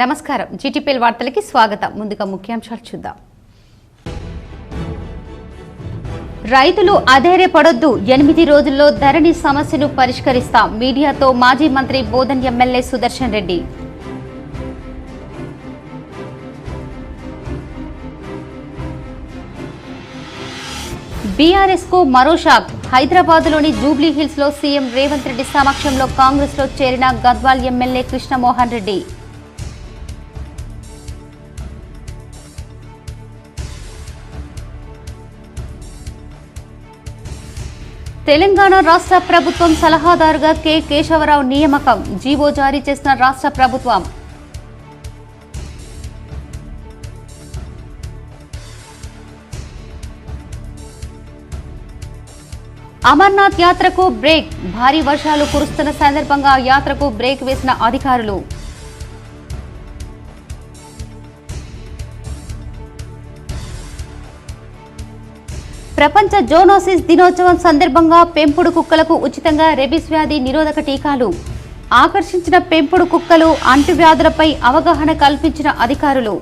నమస్కారం జీటీపీఎల్ వార్తలకి స్వాగతం. ముందుగా ముఖ్యాంశాలు చూద్దాం. రైతులు అధైర్యపడొద్దు, 8 రోజుల్లో ధరణి సమస్యను పరిష్కరిస్తాం. మీడియాతో మాజీ మంత్రి బోధన్ ఎమ్మెల్యే సుదర్శన్ రెడ్డి. బీఆర్ఎస్ కు మరో షాక్. హైదరాబాద్లోని జూబ్లీ హిల్స్ లో సీఎం రేవంత్ రెడ్డి సమక్షంలో కాంగ్రెస్ లో చేరిన గద్వాల్ ఎమ్మెల్యే కృష్ణమోహన్ రెడ్డి. తెలంగాణ రాష్ట్ర ప్రభుత్వం సలహాదారుగా కె కేశవరావు నియామకం. జీవో జారీ చేసిన రాష్ట్ర ప్రభుత్వం. అమర్నాథ్ యాత్రకు బ్రేక్. భారీ వర్షాలు కురుస్తున్న సందర్భంగా యాత్రకు బ్రేక్ వేసిన అధికారులు. ప్రపంచ జోనోసిస్ దినోత్సవం సందర్భంగా పెంపుడు కుక్కలకు ఉచితంగా రెబీస్ వ్యాధి నిరోధక టీకాలు. ఆకర్షించిన పెంపుడు కుక్కలు, అంటువ్యాధులపై అవగాహన కల్పించిన అధికారులు.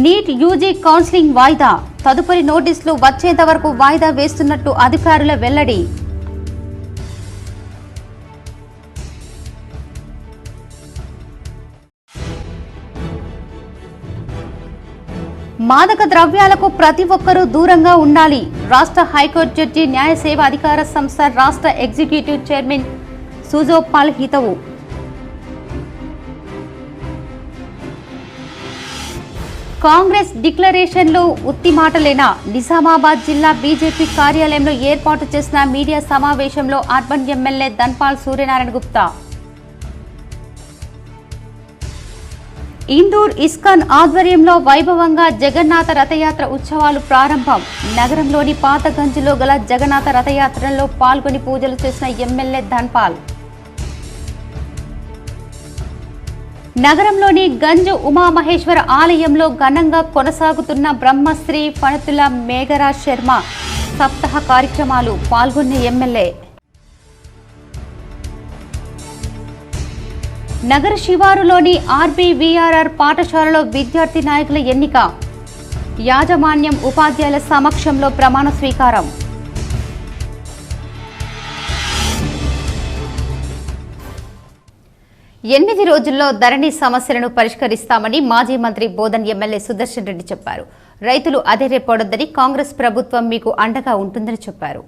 నీట్ యూజీ కౌన్సిలింగ్ వాయిదా. తదుపరి నోటీసులు వచ్చేంత వరకు వాయిదా వేస్తున్నట్టు అధికారుల వెల్లడి. మాదక ద్రవ్యాలకు ప్రతి ఒక్కరూ దూరంగా ఉండాలి. రాష్ట్ర హైకోర్టు జడ్జి న్యాయ సేవ అధికార సంస్థ రాష్ట్ర ఎగ్జిక్యూటివ్ చైర్మన్ సుజోపాల్ హితవు. కాంగ్రెస్ డిక్లరేషన్లు ఉత్తి మాటలేనా? నిజామాబాద్ జిల్లా బీజేపీ కార్యాలయంలో ఏర్పాటు చేసిన మీడియా సమావేశంలో urban MLA Dhanpal Suryanarayana Gupta. Indur ISKCON ఆధ్వర్యంలో వైభవంగా జగన్నాథ రథయాత్ర ఉత్సవాలు ప్రారంభం. నగరంలోని పాతగంజ్లో గల జగన్నాథ రథయాత్రలో పాల్గొని పూజలు చేసిన ఎమ్మెల్యే ధన్పాల్. నగరంలోని గంజ్ ఉమామహేశ్వర ఆలయంలో ఘనంగా కొనసాగుతున్న బ్రహ్మశ్రీ ఫణతుల మేఘరాజ్ శర్మ సప్తాహ కార్యక్రమాలు పాల్గొన్న ఎమ్మెల్యే. నగర శివారులోని ఆర్బీవీఆర్ఆర్ పాఠశాలలో విద్యార్థి నాయకుల ఎన్నిక. యాజమాన్యం, ఉపాధ్యాయుల సమక్షంలో ప్రమాణ స్వీకారం. ఎనిమిది రోజుల్లో ధరణి సమస్యలను పరిష్కరిస్తామని మాజీ మంత్రి బోధన్ ఎమ్మెల్యే సుదర్శన్ రెడ్డి చెప్పారు. రైతులు అధైర్యపడొద్దని, కాంగ్రెస్ ప్రభుత్వం మీకు అండగా ఉంటుందని చెప్పారు.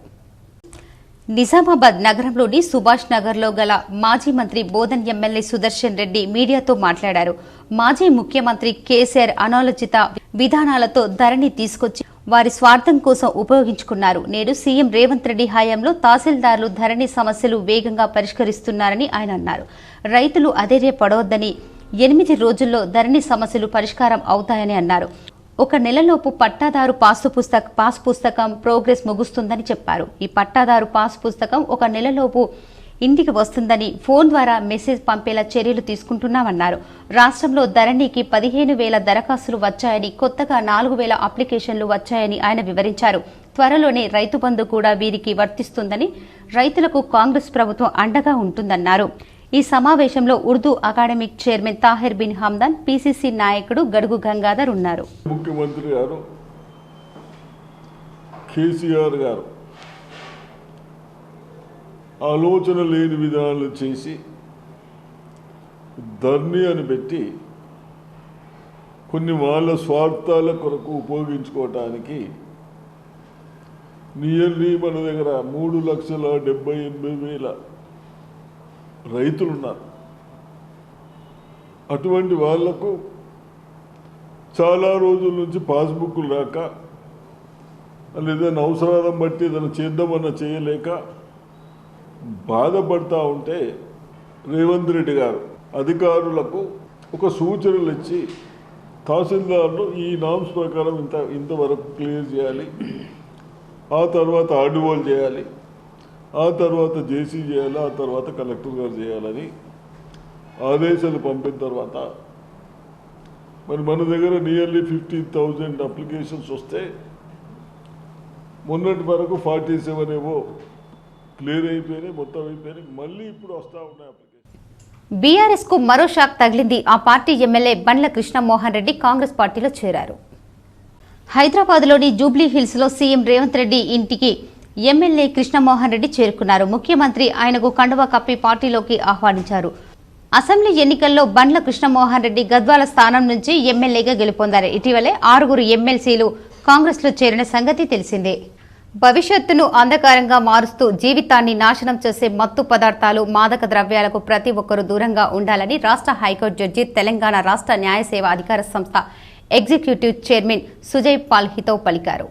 నిజామాబాద్ నగరంలోని సుభాష్ నగర్లో గల మాజీ మంత్రి బోధన్ ఎమ్మెల్యే సుదర్శన్ రెడ్డి మీడియాతో మాట్లాడారు. మాజీ ముఖ్యమంత్రి కేసీఆర్ అనాలోచిత విధానాలతో ధరణి తీసుకొచ్చి వారి స్వార్థం కోసం ఉపయోగించుకున్నారు. నేడు సీఎం రేవంత్ రెడ్డి హయాంలో తహసీల్దార్లు ధరణి సమస్యలు వేగంగా పరిష్కరిస్తున్నారని ఆయన అన్నారు. రైతులు అధైర్యపడవద్దని, 8 రోజుల్లో ధరణి సమస్యలు పరిష్కారం అవుతాయని అన్నారు. 1 నెలలోపు పట్టాదారు పాస్ పుస్తకం ప్రోగ్రెస్ ముగుస్తుందని చెప్పారు. ఈ పట్టాదారు పాస్ పుస్తకం 1 నెలలోపు ఇంటికి వస్తుందని ఫోన్ ద్వారా మెసేజ్ పంపేలా చర్యలు తీసుకుంటున్నామన్నారు. రాష్ట్రంలో ధరణికి 15,000 దరఖాస్తులు వచ్చాయని, కొత్తగా 4,000 అప్లికేషన్లు వచ్చాయని ఆయన వివరించారు. త్వరలోనే రైతు బంధు కూడా వీరికి వర్తిస్తుందని, రైతులకు కాంగ్రెస్ ప్రభుత్వం అండగా ఉంటుందన్నారు. ఈ సమావేశంలో Urdu academic chairman Tahir Bin Hamdan, PCC నాయకుడు గడుగు గంగాధర్ ఉన్నారు. ముఖ్యమంత్రి గారు కేసీఆర్ గారు ఆలోచన లేని విధానాలు చేసి ధరణి అని పెట్టి కొన్ని వాళ్ళ స్వార్థాల కొరకు ఉపయోగించుకోవటానికి నియర్లీ మన దగ్గర 3,78,000 రైతులున్నారు. అటువంటి వాళ్లకు చాలా రోజుల నుంచి పాస్బుక్లు రాక, లేదైనా అవసరాలను బట్టి ఏదైనా చేద్దామన్నా చేయలేక బాధపడతా ఉంటే రేవంత్ రెడ్డి గారు అధికారులకు ఒక సూచనలు ఇచ్చి తహసీల్దార్లు ఈ నామ్స్ ప్రకారం ఇంతవరకు క్లియర్ చేయాలి, ఆ తర్వాత ఆర్డీఓలు చేయాలి, ఆ తర్వాత జేసీ చేయాలి, ఆ తర్వాత కలెక్టర్ గారు చేయాలని ఆదేశాలు పంపిన తర్వాత మరి మన దగ్గర నియర్లీ 50,000 అప్లికేషన్స్ వస్తే మొన్నటి వరకు 47 ఏవో క్లియర్ అయిపోయినాయి, మొత్తం అయిపోయినాయి. మళ్ళీ ఇప్పుడు వస్తూ ఉన్నాయి అప్లికేషన్. బీఆర్ఎస్ కు మరో షాక్ తగిలింది. ఆ పార్టీ ఎమ్మెల్యే బండ్ల కృష్ణమోహన్ రెడ్డి కాంగ్రెస్ పార్టీలో చేరారు. హైదరాబాద్లోని జూబ్లీ హిల్స్ లో సీఎం రేవంత్ రెడ్డి ఇంటికి ఎమ్మెల్యే కృష్ణమోహన్ రెడ్డి చేరుకున్నారు. ముఖ్యమంత్రి ఆయనకు కండువా కప్పి పార్టీలోకి ఆహ్వానించారు. అసెంబ్లీ ఎన్నికల్లో బండ్ల కృష్ణమోహన్ రెడ్డి గద్వాల స్థానం నుంచి ఎమ్మెల్యేగా గెలుపొందారు. ఇటీవలే 6 ఎమ్మెల్సీలు కాంగ్రెస్ లో చేరిన సంగతి తెలిసిందే. భవిష్యత్తును అంధకారంగా మారుస్తూ జీవితాన్ని నాశనం చేసే మత్తు పదార్థాలు, మాదక ద్రవ్యాలకు ప్రతి ఒక్కరూ దూరంగా ఉండాలని రాష్ట్ర హైకోర్టు జడ్జి, తెలంగాణ రాష్ట్ర న్యాయ సేవ అధికార సంస్థ ఎగ్జిక్యూటివ్ చైర్మన్ సుజయ్ పాల్ హితవు పలికారు.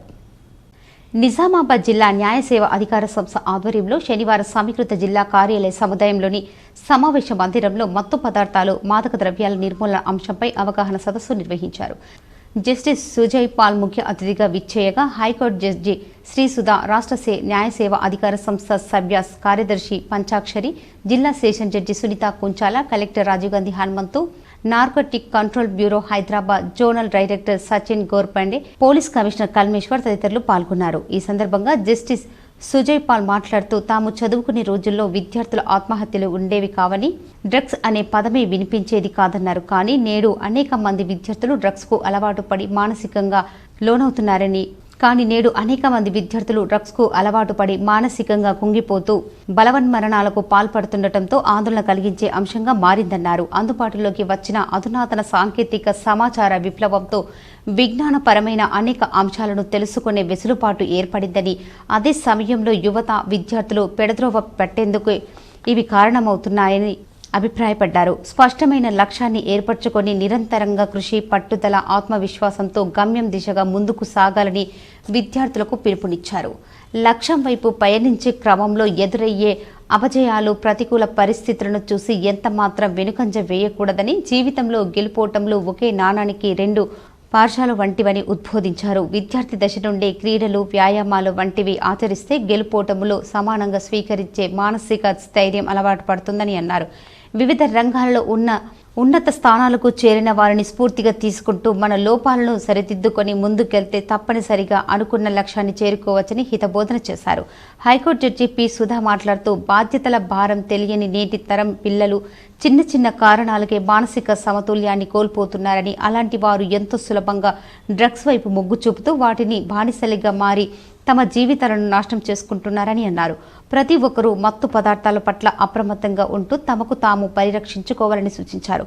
నిజామాబాద్ జిల్లా న్యాయ సేవ అధికార సంస్థ ఆధ్వర్యంలో శనివారం సమీకృత జిల్లా కార్యాలయ సముదాయంలోని సమావేశ మందిరంలో మత్తు పదార్థాలు, మాదక ద్రవ్యాల నిర్మూలన అంశంపై అవగాహన సదస్సు నిర్వహించారు. జస్టిస్ సుజయ్ పాల్ ముఖ్య అతిథిగా విచ్చేయగా హైకోర్టు జడ్జి శ్రీసుధా, రాష్ట్ర న్యాయ సేవ అధికార సంస్థ సభ్య కార్యదర్శి పంచాక్షరి, జిల్లా session judge Sunitha Kunchala, collector Rajiv Gandhi Hanumanthu, narcotic control bureau Hyderabad zonal director Sachin Gorpande, police commissioner Kalmeshwar తదితరులు పాల్గొన్నారు. ఈ సందర్భంగా జస్టిస్ సుజయ్ పాల్ మాట్లాడుతూ తాము చదువుకునే రోజుల్లో విద్యార్థుల ఆత్మహత్యలు ఉండేవి కావని, డ్రగ్స్ అనే పదమే వినిపించేది కాదన్నారు. కానీ నేడు అనేక మంది విద్యార్థులు డ్రగ్స్ కు అలవాటు పడి మానసికంగా మానసికంగా కుంగిపోతూ బలవన్మరణాలకు పాల్పడుతుండటంతో ఆందోళన కలిగించే అంశంగా మారిందన్నారు. అందుబాటులోకి వచ్చిన అధునాతన సాంకేతిక సమాచార విప్లవంతో విజ్ఞానపరమైన అనేక అంశాలను తెలుసుకునే వెసులుబాటు ఏర్పడిందని, అదే సమయంలో యువత, విద్యార్థులు పెడద్రోవ పెట్టేందుకు ఇవి కారణమవుతున్నాయని అభిప్రాయపడ్డారు. స్పష్టమైన లక్ష్యాన్ని ఏర్పరచుకొని నిరంతరంగా కృషి, పట్టుదల, ఆత్మవిశ్వాసంతో గమ్యం దిశగా ముందుకు సాగాలని విద్యార్థులకు పిలుపునిచ్చారు. లక్ష్యం వైపు పయనించే క్రమంలో ఎదురయ్యే అపజయాలు, ప్రతికూల పరిస్థితులను చూసి ఎంత మాత్రం వెనుకంజ వేయకూడదని, జీవితంలో గెలుపోటంలో ఒకే నాణానికి 2 పార్శాలు వంటివని ఉద్బోధించారు. విద్యార్థి దశ నుండే క్రీడలు, వ్యాయామాలు వంటివి ఆచరిస్తే గెలుపోటములో సమానంగా స్వీకరించే మానసిక స్థైర్యం అలవాటు పడుతుందని అన్నారు. వివిధ రంగాలలో ఉన్నత స్థానాలకు చేరిన వారిని స్ఫూర్తిగా తీసుకుంటూ మన లోపాలను సరిదిద్దుకొని ముందుకెళ్తే తప్పనిసరిగా అనుకున్న లక్ష్యాన్ని చేరుకోవచ్చని హితబోధన చేశారు. High court judge P. సుధా మాట్లాడుతూ బాధ్యతల భారం తెలియని నేటి తరం పిల్లలు చిన్న చిన్న కారణాలకే మానసిక సమతుల్యాన్ని కోల్పోతున్నారని, అలాంటి వారు ఎంతో సులభంగా డ్రగ్స్ వైపు మొగ్గు చూపుతూ వాటిని బానిసలిగా మారి తమ జీవితాలను నాశనం చేసుకుంటున్నారని అన్నారు. ప్రతి ఒక్కరూ మత్తు పదార్థాల పట్ల అప్రమత్తంగా ఉంటూ తమకు తాము పరిరక్షించుకోవాలని సూచించారు.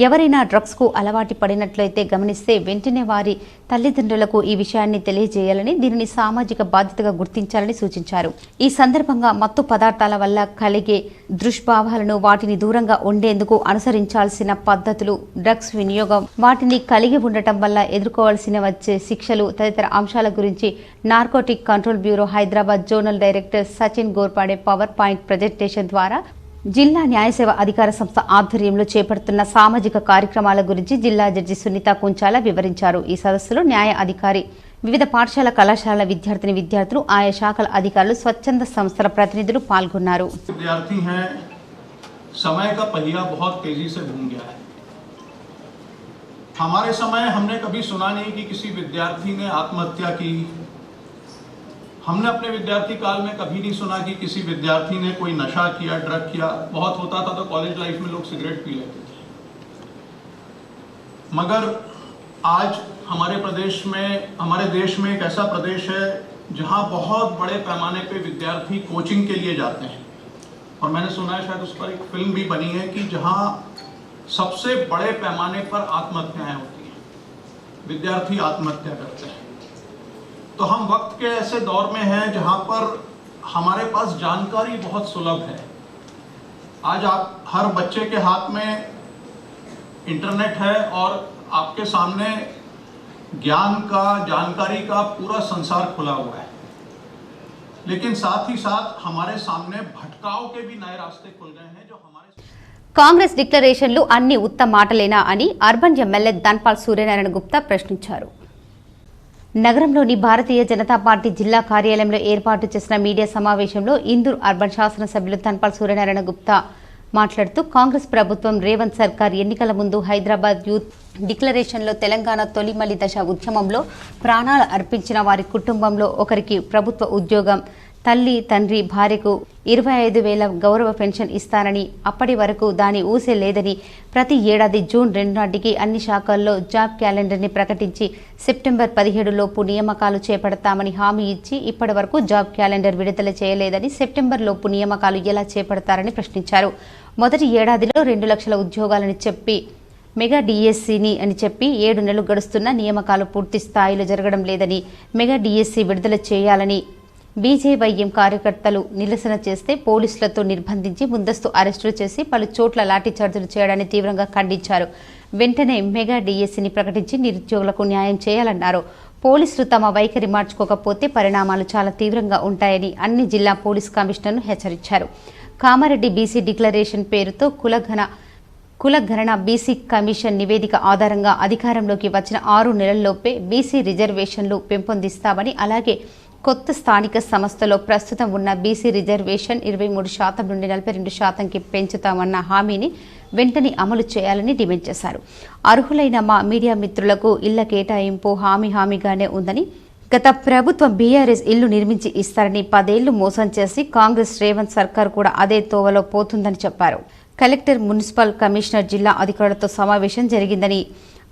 ఎవరైనా డ్రగ్స్ కు అలవాటు పడినట్లయితే గమనిస్తే వెంటనే వారి తల్లిదండ్రులకు ఈ విషయాన్ని తెలియజేయాలని, దీనిని సామాజిక బాధ్యతగా గుర్తించాలని సూచించారు. ఈ సందర్భంగా మత్తు పదార్థాల వల్ల కలిగే దుష్ప్రభావాలను, వాటిని దూరంగా ఉండేందుకు అనుసరించాల్సిన పద్ధతులు, డ్రగ్స్ వినియోగం, వాటిని కలిగి ఉండటం వల్ల ఎదుర్కోవాల్సిన వచ్చే శిక్షలు తదితర అంశాల గురించి narcotic control bureau Hyderabad zonal director Sachin Gorpade power point presentation ద్వారా జిల్లా న్యాయసేవ అధికార సంస్థ ఆధ్వర్యంలో చేపడుతున్న సామాజిక కార్యక్రమాల గురించి జిల్లా జడ్జి సునీత కుంచాల వివరించారు. ఈ సదస్సులో న్యాయ అధికారి, వివిధ పాఠశాల కళాశాలల విద్యార్థులు, ఆయా శాఖల అధికారులు, స్వచ్ఛంద సంస్థల ప్రతినిధులు పాల్గొన్నారు. समय का पहिया बहुत तेजी से घूम गया है. हमारे समय हमने कभी सुना नहीं कि किसी विद्यार्थी ने आत्महत्या की. हमने अपने विद्यार्थी काल में कभी नहीं सुना कि किसी विद्यार्थी ने कोई नशा किया, ड्रग किया. बहुत होता था तो कॉलेज लाइफ में लोग सिगरेट पी लेते थे. मगर आज हमारे देश में एक ऐसा प्रदेश है जहां बहुत बड़े पैमाने पे विद्यार्थी कोचिंग के लिए जाते हैं. और मैंने सुना है शायद उस पर एक फिल्म भी बनी है कि जहां सबसे बड़े पैमाने पर आत्महत्याएं होती हैं, विद्यार्थी आत्महत्या करते हैं. तो हम वक्त के ऐसे दौर में हैं जहां पर हमारे पास जानकारी बहुत सुलभ है. आज आप हर बच्चे के हाथ में इंटरनेट है और आपके सामने ज्ञान का, जानकारी का पूरा संसार खुला हुआ है. लेकिन साथ ही साथ हमारे सामने भटकाव के भी नए रास्ते खुल गए हैं जो हमारे. కాంగ్రెస్ డిక్లరేషన్లు అన్ని ఉత్త మాటలేనా అని అర్బన్ ఎమ్మెల్యే ధన్పాల్ సూర్యనారాయణ గుప్తా ప్రశ్నించారు. నగరంలోని భారతీయ జనతా పార్టీ జిల్లా కార్యాలయంలో ఏర్పాటు చేసిన మీడియా సమావేశంలో ఇందూర్ అర్బన్ శాసనసభ్యులు ధన్పాల్ సూర్యనారాయణ గుప్తా మాట్లాడుతూ కాంగ్రెస్ ప్రభుత్వం రేవంత్ సర్కార్ ఎన్నికల ముందు హైదరాబాద్ యూత్ డిక్లరేషన్లో తెలంగాణ తొలిమలి దశ ఉద్యమంలో ప్రాణాలు అర్పించిన వారి కుటుంబంలో ఒకరికి ప్రభుత్వ ఉద్యోగం, తల్లి తండ్రి భార్యకు 25,000 గౌరవ పెన్షన్ ఇస్తానని, అప్పటి వరకు దాని ఊసే లేదని, ప్రతి ఏడాది జూన్ 2 నాటికి అన్ని శాఖల్లో జాబ్ క్యాలెండర్ని ప్రకటించి సెప్టెంబర్ 17 లోపు నియామకాలు చేపడతామని హామీ ఇచ్చి ఇప్పటి వరకు జాబ్ క్యాలెండర్ విడుదల చేయలేదని, సెప్టెంబర్ లోపు నియామకాలు ఎలా చేపడతారని ప్రశ్నించారు. మొదటి ఏడాదిలో 2 లక్షల ఉద్యోగాలని చెప్పి మెగా డిఎస్సీని అని చెప్పి 7 నెలలు గడుస్తున్న నియామకాలు పూర్తి స్థాయిలో జరగడం లేదని, మెగా డిఎస్సీ విడుదల చేయాలని బీజేవైఎం కార్యకర్తలు నిరసన చేస్తే పోలీసులతో నిర్బంధించి ముందస్తు అరెస్టులు చేసి పలు చోట్ల లాఠీచార్జీలు చేయడాన్ని తీవ్రంగా ఖండించారు. వెంటనే మెగా డిఎస్సీని ప్రకటించి నిరుద్యోగులకు న్యాయం చేయాలన్నారు. పోలీసులు తమ వైఖరి మార్చుకోకపోతే పరిణామాలు చాలా తీవ్రంగా ఉంటాయని అన్ని జిల్లా పోలీస్ కమిషనర్ను హెచ్చరించారు. కామారెడ్డి బీసీ డిక్లరేషన్ పేరుతో కులగణన బీసీ కమిషన్ నివేదిక ఆధారంగా అధికారంలోకి వచ్చిన 6 నెలల్లోపే బీసీ రిజర్వేషన్లు పెంపొందిస్తామని, అలాగే కొత్త స్థానిక సంస్థలో ప్రస్తుతం ఉన్న బీసీ రిజర్వేషన్ 23% నుండి 42%కి పెంచుతామన్న హామీని వెంటనే అమలు చేయాలని డిమాండ్ చేశారు. అర్హులైన మా మీడియా మిత్రులకు ఇళ్ల కేటాయింపు హామీగానే ఉందని, గత ప్రభుత్వం బీఆర్ఎస్ ఇల్లు నిర్మించి ఇస్తారని 10 ఏళ్లు మోసం చేసి కాంగ్రెస్ రేవంత్ సర్కార్ కూడా అదే తోవలో పోతుందని చెప్పారు. కలెక్టర్, మున్సిపల్ కమిషనర్, జిల్లా అధికారులతో సమావేశం జరిగిందని,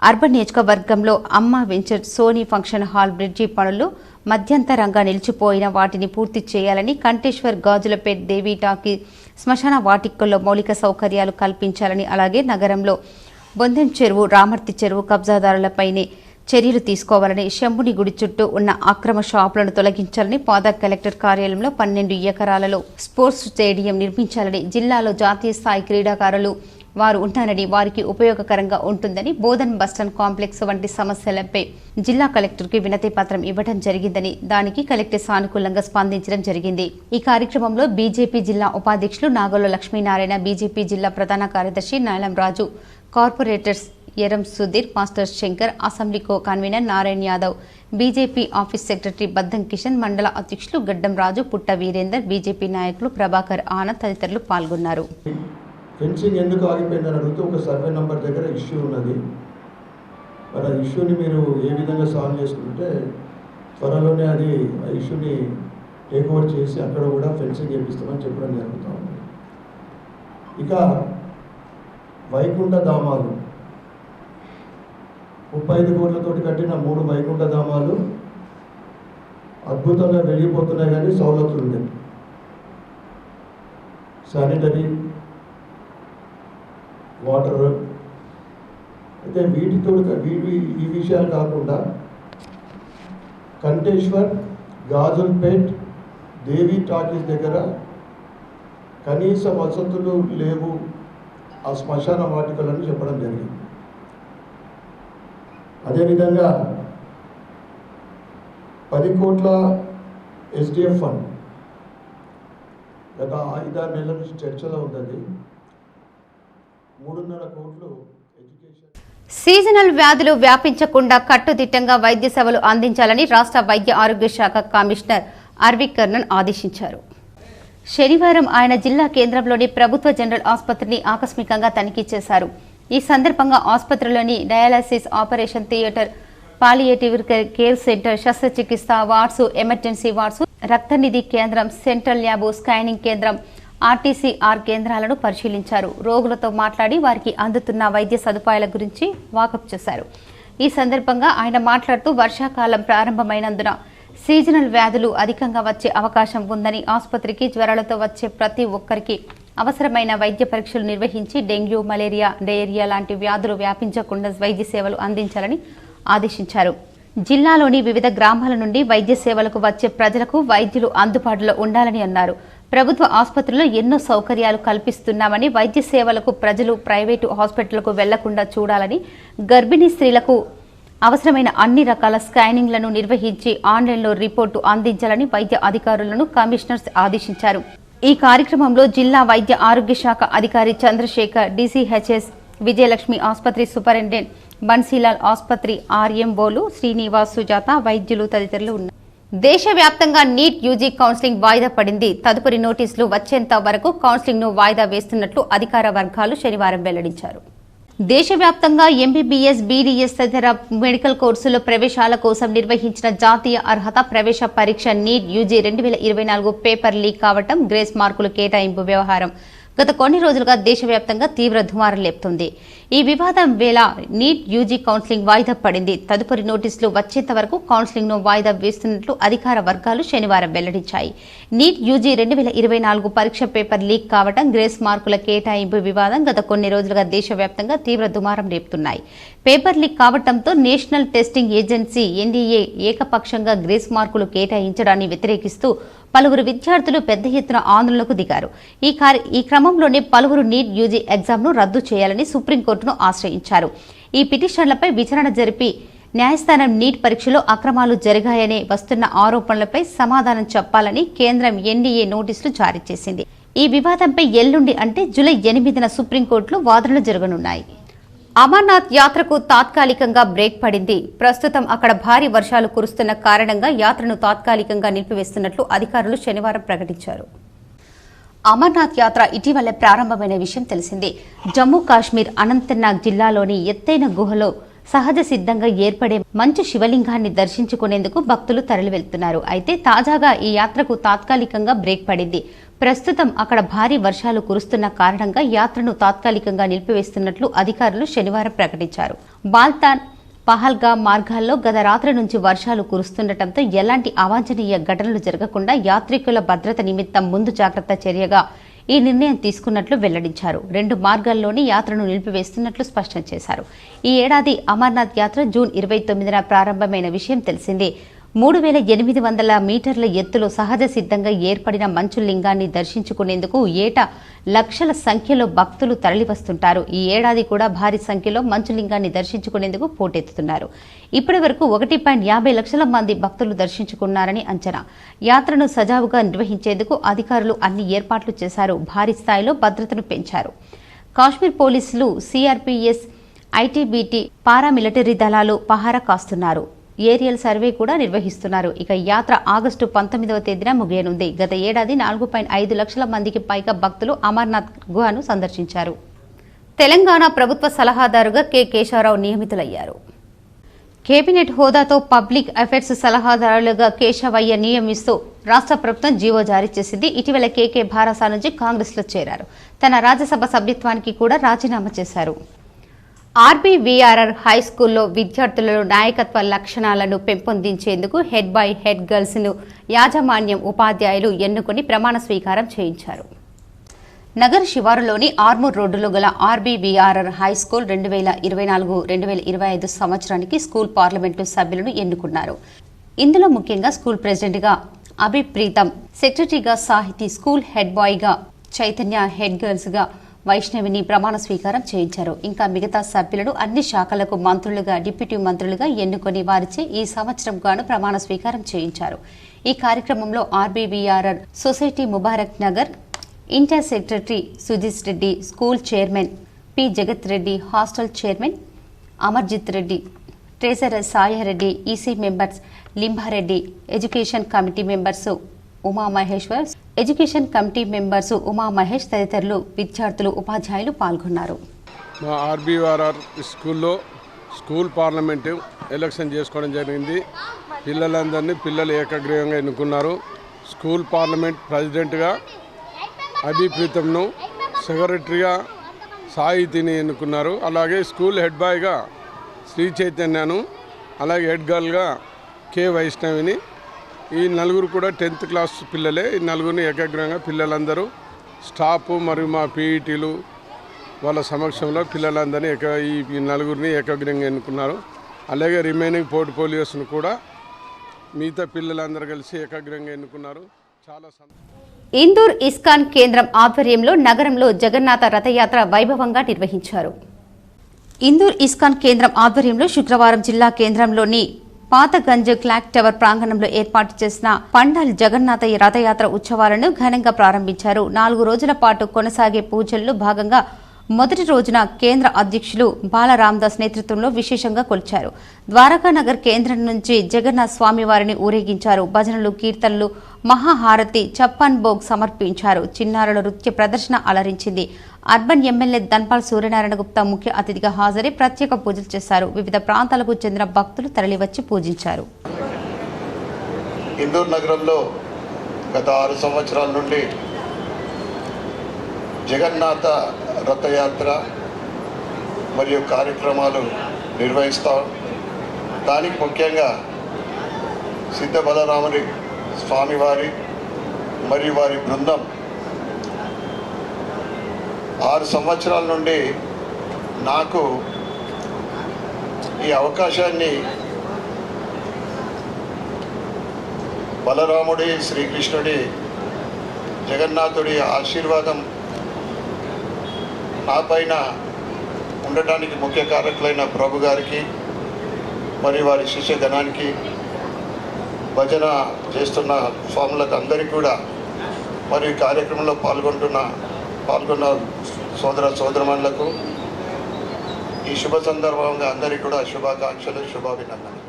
అర్బన్ నియోజకవర్గంలో Amma venture, Sony function hall bridge పనులు మధ్యంతరంగా నిలిచిపోయిన వాటిని పూర్తి చేయాలని, కంటేశ్వర్, గాజులపేట్, దేవీ టాకీ, శ్మశాన వాటికల్లో మౌలిక సౌకర్యాలు కల్పించాలని, అలాగే నగరంలో బొందెం చెరువు, రామర్తి చెరువు కబ్జాదారులపైనే చర్యలు తీసుకోవాలని, శంభుని గుడి చుట్టూ ఉన్న అక్రమ షాపులను తొలగించాలని, పాద కలెక్టర్ కార్యాలయంలో 12 ఎకరాలలో స్పోర్ట్స్ స్టేడియం నిర్మించాలని, జిల్లాలో జాతీయ స్థాయి క్రీడాకారులు వారు ఉంటారని, వారికి ఉపయోగకరంగా ఉంటుందని, బోధన్ బస్టాండ్ కాంప్లెక్స్ వంటి సమస్యలపై జిల్లా కలెక్టర్కి వినతి పత్రం ఇవ్వడం జరిగిందని, దానికి కలెక్టర్ సానుకూలంగా స్పందించడం జరిగింది. ఈ కార్యక్రమంలో బీజేపీ జిల్లా ఉపాధ్యక్షులు నాగోల లక్ష్మీనారాయణ, బీజేపీ జిల్లా ప్రధాన కార్యదర్శి Nalam Raju, corporators Eram Sudheer, master Shankar, assembly co convener Narayana Yadav, BJP office secretary Baddam Kishan, మండల అధ్యక్షులు గడ్డం రాజు, పుట్ట వీరేందర్, బీజేపీ నాయకులు ప్రభాకర్, ఆనంద్ తదితరులు పాల్గొన్నారు. ఫెన్సింగ్ ఎందుకు ఆగిపోయిందని అడిగితే ఒక సర్వే నెంబర్ దగ్గర ఇష్యూ ఉన్నది. మరి ఆ ఇష్యూని మీరు ఏ విధంగా సాల్వ్ చేసుకుంటే త్వరలోనే అది ఆ ఇష్యూని టేక్ ఓవర్ చేసి అక్కడ కూడా ఫెన్సింగ్ చేపిస్తామని చెప్పడం జరుగుతూ ఉంది. ఇక వైకుంఠ ధామాలు 35 కోట్లతోటి కట్టిన 3 వైకుంఠ ధామాలు అద్భుతంగా వెలిగిపోతున్నాయి, కానీ సౌలతులు ఉన్నాయి. శానిటరీ, వాటర్, అయితే వీటితో ఈ విషయాలు కాకుండా కంటేశ్వర్, గాజుల్పేట్, దేవీ టాకీస్ దగ్గర కనీస వసతులు లేవు, ఆ శ్మశాన వాటికలను చెప్పడం జరిగింది. అదేవిధంగా 10 కోట్ల ఎస్డిఎఫ్ ఫండ్ గత 5-6 నెలల నుంచి చర్చలో ఉంది. 3.5 కోట్లు ఎడ్యుకేషన్. సీజనల్ వ్యాధులు వ్యాపించకుండా కట్టుదిట్టంగా వైద్య సేవలు అందించాలని రాష్ట్ర వైద్య ఆరోగ్య శాఖ కమిషనర్ అర్విక్ కర్ణన్ ఆదేశించారు. శనివారం ఆయన జిల్లా కేంద్రంలోని ప్రభుత్వ జనరల్ ఆసుపత్రిని ఆకస్మికంగా తనిఖీ చేశారు. ఈ సందర్భంగా ఆసుపత్రిలోని dialysis, operation theatre, palliative care centre, శస్త్రచికిత్స వార్డ్స్, ఎమర్జెన్సీ వార్డ్స్, రక్తనిధి కేంద్రం, సెంట్రల్ ల్యాబ్, స్కానింగ్ కేంద్రం, ఆర్టీసీఆర్ కేంద్రాలను పరిశీలించారు. రోగులతో మాట్లాడి వారికి అందుతున్న వైద్య సదుపాయాల గురించి వాకప్ చేశారు. ఈ సందర్భంగా ఆయన మాట్లాడుతూ వర్షాకాలం ప్రారంభమైనందున సీజనల్ వ్యాధులు అధికంగా వచ్చే అవకాశం ఉందని, ఆసుపత్రికి జ్వరాలతో వచ్చే ప్రతి ఒక్కరికి అవసరమైన వైద్య పరీక్షలు నిర్వహించి డెంగ్యూ, మలేరియా, డయేరియా లాంటి వ్యాధులు వ్యాపించకుండా వైద్య సేవలు అందించాలని ఆదేశించారు. జిల్లాలోని వివిధ గ్రామాల నుండి వైద్య సేవలకు వచ్చే ప్రజలకు వైద్యులు అందుబాటులో ఉండాలని అన్నారు. ప్రభుత్వ ఆసుపత్రుల్లో ఎన్నో సౌకర్యాలు కల్పిస్తున్నామని, వైద్య సేవలకు ప్రజలు ప్రైవేటు హాస్పిటళ్లకు వెళ్లకుండా చూడాలని, గర్భిణీ స్త్రీలకు అవసరమైన అన్ని రకాల స్కానింగ్లను నిర్వహించి ఆన్లైన్లో రిపోర్టు అందించాలని వైద్య అధికారులను కమిషనర్స్ ఆదేశించారు. ఈ కార్యక్రమంలో జిల్లా వైద్య ఆరోగ్య శాఖ అధికారి చంద్రశేఖర్, డీసీహెచ్ఎస్ విజయలక్ష్మి ఆసుపత్రి సూపరింటెండెంట్ బన్సీలాల్, ఆసుపత్రి ఆర్ఎంఓలు శ్రీనివాస్, సుజాత, వైద్యులు తదితరులు ఉన్నారు. దేశవ్యాప్తంగా నీట్ యూజీ కౌన్సిలింగ్ వాయిదా పడింది. తదుపరి నోటీసులు వచ్చేంత వరకు కౌన్సిలింగ్ ను వాయిదా వేస్తున్నట్లు అధికార వర్గాలు శనివారం వెల్లడించారు. దేశవ్యాప్తంగా ఎంబీబీఎస్, బీడీఎస్ తదితర మెడికల్ కోర్సుల్లో ప్రవేశాల కోసం నిర్వహించిన జాతీయ అర్హత ప్రవేశ పరీక్ష నీట్ యూజీ 2024 పేపర్ లీక్ కావటం, గ్రేస్ మార్కులు కేటాయింపు వ్యవహారం గత కొన్ని రోజులుగా దేశవ్యాప్తంగా తీవ్ర దుమారం లేపుతోంది. ఈ వివాదం వేళ నీట్ యూజీ కౌన్సిలింగ్ వాయిదా పడింది. తదుపరి నోటీసులు వచ్చేంత వరకు కౌన్సిలింగ్ ను వాయిదా వేస్తున్నట్లు అధికార వర్గాలు శనివారం వెల్లడించాయి. నీట్ యూజీ 2024 పరీక్ష పేపర్ లీక్ కావడం, గ్రేస్ మార్కుల కేటాయింపు వివాదం గత కొన్ని రోజులుగా దేశవ్యాప్తంగా తీవ్ర దుమారం రేపుతున్నాయి. పేపర్ లీక్ కావడంతో నేషనల్ టెస్టింగ్ ఏజెన్సీ ఎన్డీఏ ఏకపక్షంగా గ్రేస్ మార్కులు కేటాయించడాన్ని వ్యతిరేకిస్తూ పలువురు విద్యార్థులు పెద్ద ఎత్తున ఆందోళనకు దిగారు. ఈ క్రమంలోనే పలువురు నీట్ యూజీ ఎగ్జామ్ను రద్దు చేయాలని సుప్రీంకోర్టును ఆశ్రయించారు. ఈ పిటిషన్లపై విచారణ జరిపి న్యాయస్థానం నీట్ పరీక్షలో అక్రమాలు జరిగాయనే వస్తున్న ఆరోపణలపై సమాధానం చెప్పాలని కేంద్రం ఎన్డీఏ నోటీసులు జారీ చేసింది. ఈ వివాదంపై ఎల్లుండి అంటే జూలై 8న సుప్రీంకోర్టులో వాదనలు జరగనున్నాయి. అమర్నాథ్ యాత్రకు తాత్కాలికంగా బ్రేక్ పడింది. ప్రస్తుతం అక్కడ భారీ వర్షాలు కురుస్తున్న కారణంగా యాత్రను తాత్కాలికంగా నిలిపివేస్తున్నట్లు అధికారులు శనివారం ప్రకటించారు. అమర్నాథ్ యాత్ర ఇటీవలే ప్రారంభమైన విషయం తెలిసిందే. జమ్మూ కాశ్మీర్ అనంతనాగ్ జిల్లాలోని ఎత్తైన గుహలో సహజ సిద్ధంగా ఏర్పడే మంచు శివలింగాన్ని దర్శించుకునేందుకు భక్తులు తరలివెళ్తున్నారు. అయితే తాజాగా ఈ యాత్రకు తాత్కాలికంగా బ్రేక్ పడింది. ప్రస్తుతం అక్కడ భారీ వర్షాలు కురుస్తున్న కారణంగా యాత్రను తాత్కాలికంగా నిలిపివేస్తున్నట్లు అధికారులు శనివారం ప్రకటించారు. బాల్తాన్, పహల్గా మార్గాల్లో గత రాత్రి నుంచి వర్షాలు కురుస్తుండటంతో ఎలాంటి అవాంఛనీయ ఘటనలు జరగకుండా యాత్రికుల భద్రత నిమిత్తం ముందు జాగ్రత్త చర్యగా ఈ నిర్ణయం తీసుకున్నట్లు వెల్లడించారు. 2 మార్గాల్లోని యాత్రను నిలిపివేస్తున్నట్లు స్పష్టం చేశారు. ఈ ఏడాది అమర్నాథ్ యాత్ర జూన్ 29న ప్రారంభమైన విషయం తెలిసిందే. 3800 మీటర్ల ఎత్తులో సహజ సిద్ధంగా ఏర్పడిన మంచు లింగాన్ని దర్శించుకునేందుకు ఏటా లక్షల సంఖ్యలో భక్తులు తరలివస్తుంటారు. ఈ ఏడాది కూడా భారీ సంఖ్యలో మంచు లింగాన్ని దర్శించుకునేందుకు పోటెత్తుతున్నారు. ఇప్పటి వరకు 1.50 లక్షల మంది భక్తులు దర్శించుకున్నారని అంచనా. యాత్రను సజావుగా నిర్వహించేందుకు అధికారులు అన్ని ఏర్పాట్లు చేశారు. భారీ స్థాయిలో భద్రతను పెంచారు. కాశ్మీర్ పోలీసులు, సిఆర్పీఎస్, ఐటీబీటీ, పారామిలిటరీ దళాలు పహారా కాస్తున్నారు. ఏరియల్ సర్వే కూడా నిర్వహిస్తున్నారు. ఇక యాత్ర ఆగస్టు 19వ తేదీన ముగియనుంది. గత ఏడాది 4.5 లక్షల మందికి పైగా భక్తులు అమర్నాథ్ గుహను సందర్శించారు. తెలంగాణ ప్రభుత్వ సలహాదారుగా కె కేశవరావు నియమితులయ్యారు. కేబినెట్ హోదాతో పబ్లిక్ అఫైర్స్ సలహాదారులుగా కేశవయ్య నియమిస్తూ రాష్ట్ర ప్రభుత్వం జీవో జారీ చేసింది. ఇటీవల కేకే భారసా నుంచి కాంగ్రెస్లో చేరారు. తన రాజ్యసభ సభ్యత్వానికి కూడా రాజీనామా చేశారు. ఆర్బీవీఆర్ఆర్ హైస్కూల్లో విద్యార్థులలో నాయకత్వ లక్షణాలను పెంపొందించేందుకు హెడ్ బాయ్, హెడ్ గర్ల్స్ ను యాజమాన్యం, ఉపాధ్యాయులు ఎన్నుకుని ప్రమాణ స్వీకారం చేయించారు. నగర శివారులోని ఆర్మూర్ రోడ్డులో గల ఆర్బీవీఆర్ఆర్ హైస్కూల్ 2024-2025 సంవత్సరానికి స్కూల్ పార్లమెంటు సభ్యులను ఎన్నుకున్నారు. ఇందులో ముఖ్యంగా స్కూల్ ప్రెసిడెంట్గా అభిప్ ప్రీతం, సెక్రటరీగా సాహితీ, స్కూల్ హెడ్ బాయ్గా చైతన్య, హెడ్ గర్ల్స్గా వైష్ణవిని ప్రమాణ స్వీకారం చేయించారు. ఇంకా మిగతా సభ్యులను అన్ని శాఖలకు మంత్రులుగా, డిప్యూటీ మంత్రులుగా ఎన్నుకొని వారిచే ఈ సంవత్సరం గాను ప్రమాణ స్వీకారం చేయించారు. ఈ కార్యక్రమంలో RBVRR society Mubarak Nagar inter secretary Sujith Reddy, school chairman P Jagat Reddy, hostel chairman Amarjit Reddy, treasurer Sayareddy, EC members Limbareddy, education committee members Umamaheshwar, education committee members Umamahesh తదితరులు, విద్యార్థులు, ఉపాధ్యాయులు పాల్గొన్నారు. మా ఆర్బీఆర్ఆర్ స్కూల్లో స్కూల్ పార్లమెంటు ఎలక్షన్ చేసుకోవడం జరిగింది. పిల్లలు ఏకగ్రీవంగా ఎన్నుకున్నారు. స్కూల్ పార్లమెంట్ ప్రెసిడెంట్గా అభిప్ ప్రీతంను, సెక్రటరీగా సాహితీని ఎన్నుకున్నారు. అలాగే స్కూల్ హెడ్ బాయ్గా శ్రీ చైతన్యను, అలాగే హెడ్ గర్ల్గా కె వైష్ణవిని. ఈ నలుగురు కూడా 10th క్లాస్ పిల్లలే. ఈ నలుగురిని ఏకగ్రీవంగా పిల్లలందరూ స్టాఫ్ మరియు మా పీఈటీలు వాళ్ళ సమక్షంలో పిల్లలందరినీ ఈ నలుగురిని ఏకగ్రీవంగా ఎన్నుకున్నారు. అలాగే రిమైనింగ్ పోర్ట్ఫోలియోస్ను కూడా మిగతా పిల్లలందరూ కలిసి ఏకగ్రీవంగా ఎన్నుకున్నారు. చాలా ఇందూర్ ఇస్కాన్ కేంద్రం ఆధ్వర్యంలో నగరంలో జగన్నాథ రథయాత్ర వైభవంగా నిర్వహించారు. ఇందూర్ ఇస్కాన్ కేంద్రం ఆధ్వర్యంలో శుక్రవారం జిల్లా కేంద్రంలోని పాతగంజ్ క్లాక్ టవర్ ప్రాంగణంలో ఏర్పాటు చేసిన పండాల్ జగన్నాథ రథయాత్ర ఉత్సవాలను ఘనంగా ప్రారంభించారు. 4 రోజుల పాటు కొనసాగే పూజల్లో భాగంగా మొదటి రోజున కేంద్ర అధ్యక్షులు బాల రామదాస్ నేతృత్వంలో విశేషంగా కొలిచారు. ద్వారకానగర్ కేంద్రం నుంచి జగన్నాథ స్వామి వారిని ఊరేగించారు. భజనలు, కీర్తనలు, మహాహారతి, చప్పన్ భోగ్ సమర్పించారు. చిన్నారుల నృత్య ప్రదర్శన అలరించింది. అర్బన్ ఎమ్మెల్యే ధన్పాల్ సూర్యనారాయణ గుప్తా ముఖ్య అతిథిగా హాజరై ప్రత్యేక పూజలు చేశారు. వివిధ ప్రాంతాలకు చెందిన భక్తులు తరలివచ్చి పూజించారు. ఇందూరు నగరంలో గత 6 సంవత్సరాల నుండి జగన్నాథ రథయాత్ర మరియు కార్యక్రమాలు నిర్వహిస్తాం. దానికి ముఖ్యంగా సిద్ధ బలరాముని స్వామివారి మరియు వారి బృందం 6 సంవత్సరాల నుండి నాకు ఈ అవకాశాన్ని బలరాముడి, శ్రీకృష్ణుడి, జగన్నాథుడి ఆశీర్వాదం నా పైన ఉండటానికి ముఖ్య కారకులైన ప్రభు గారికి మరియు వారి శిష్యగణానికి, భజన చేస్తున్న స్వాములకు అందరికీ కూడా, మరియు ఈ కార్యక్రమంలో పాల్గొన్న సోదరమణులకు ఈ శుభ సందర్భంగా అందరికీ కూడా శుభాకాంక్షలు, శుభాభినందనలు.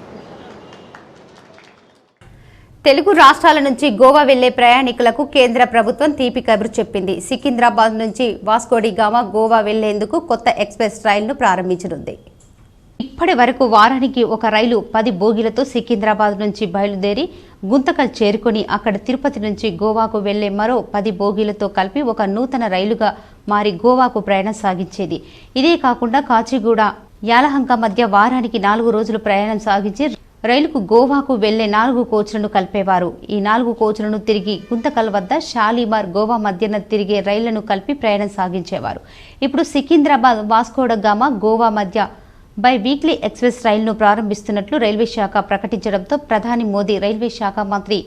తెలుగు రాష్ట్రాల నుంచి గోవా వెళ్లే ప్రయాణికులకు కేంద్ర ప్రభుత్వం తీపి కబురు చెప్పింది. సికింద్రాబాద్ నుంచి వాస్కోడిగామా గోవా వెళ్లేందుకు కొత్త ఎక్స్ప్రెస్ రైలును ప్రారంభించనుంది. ఇప్పటి వరకు వారానికి ఒక రైలు 10 బోగీలతో సికింద్రాబాద్ నుంచి బయలుదేరి గుంతకల్ చేరుకుని అక్కడ తిరుపతి నుంచి గోవాకు వెళ్లే మరో 10 బోగీలతో కలిపి ఒక నూతన రైలుగా మారి గోవాకు ప్రయాణం సాగించేది. ఇదే కాకుండా కాచిగూడ, యాలహంక మధ్య వారానికి 4 రోజులు ప్రయాణం సాగించి రైలుకు గోవాకు వెళ్లే 4 కోచ్లను కలిపేవారు. ఈ 4 కోచ్లను తిరిగి గుంతకల్ వద్ద షాలిమార్, గోవా మధ్యన తిరిగే రైళ్లను కలిపి ప్రయాణం సాగించేవారు. ఇప్పుడు సికింద్రాబాద్, వాస్కోడగామా, గోవా మధ్య బై వీక్లీ ఎక్స్ప్రెస్ రైలును ప్రారంభిస్తున్నట్లు రైల్వే శాఖ ప్రకటించడంతో ప్రధాని మోదీ రైల్వే శాఖ మంత్రి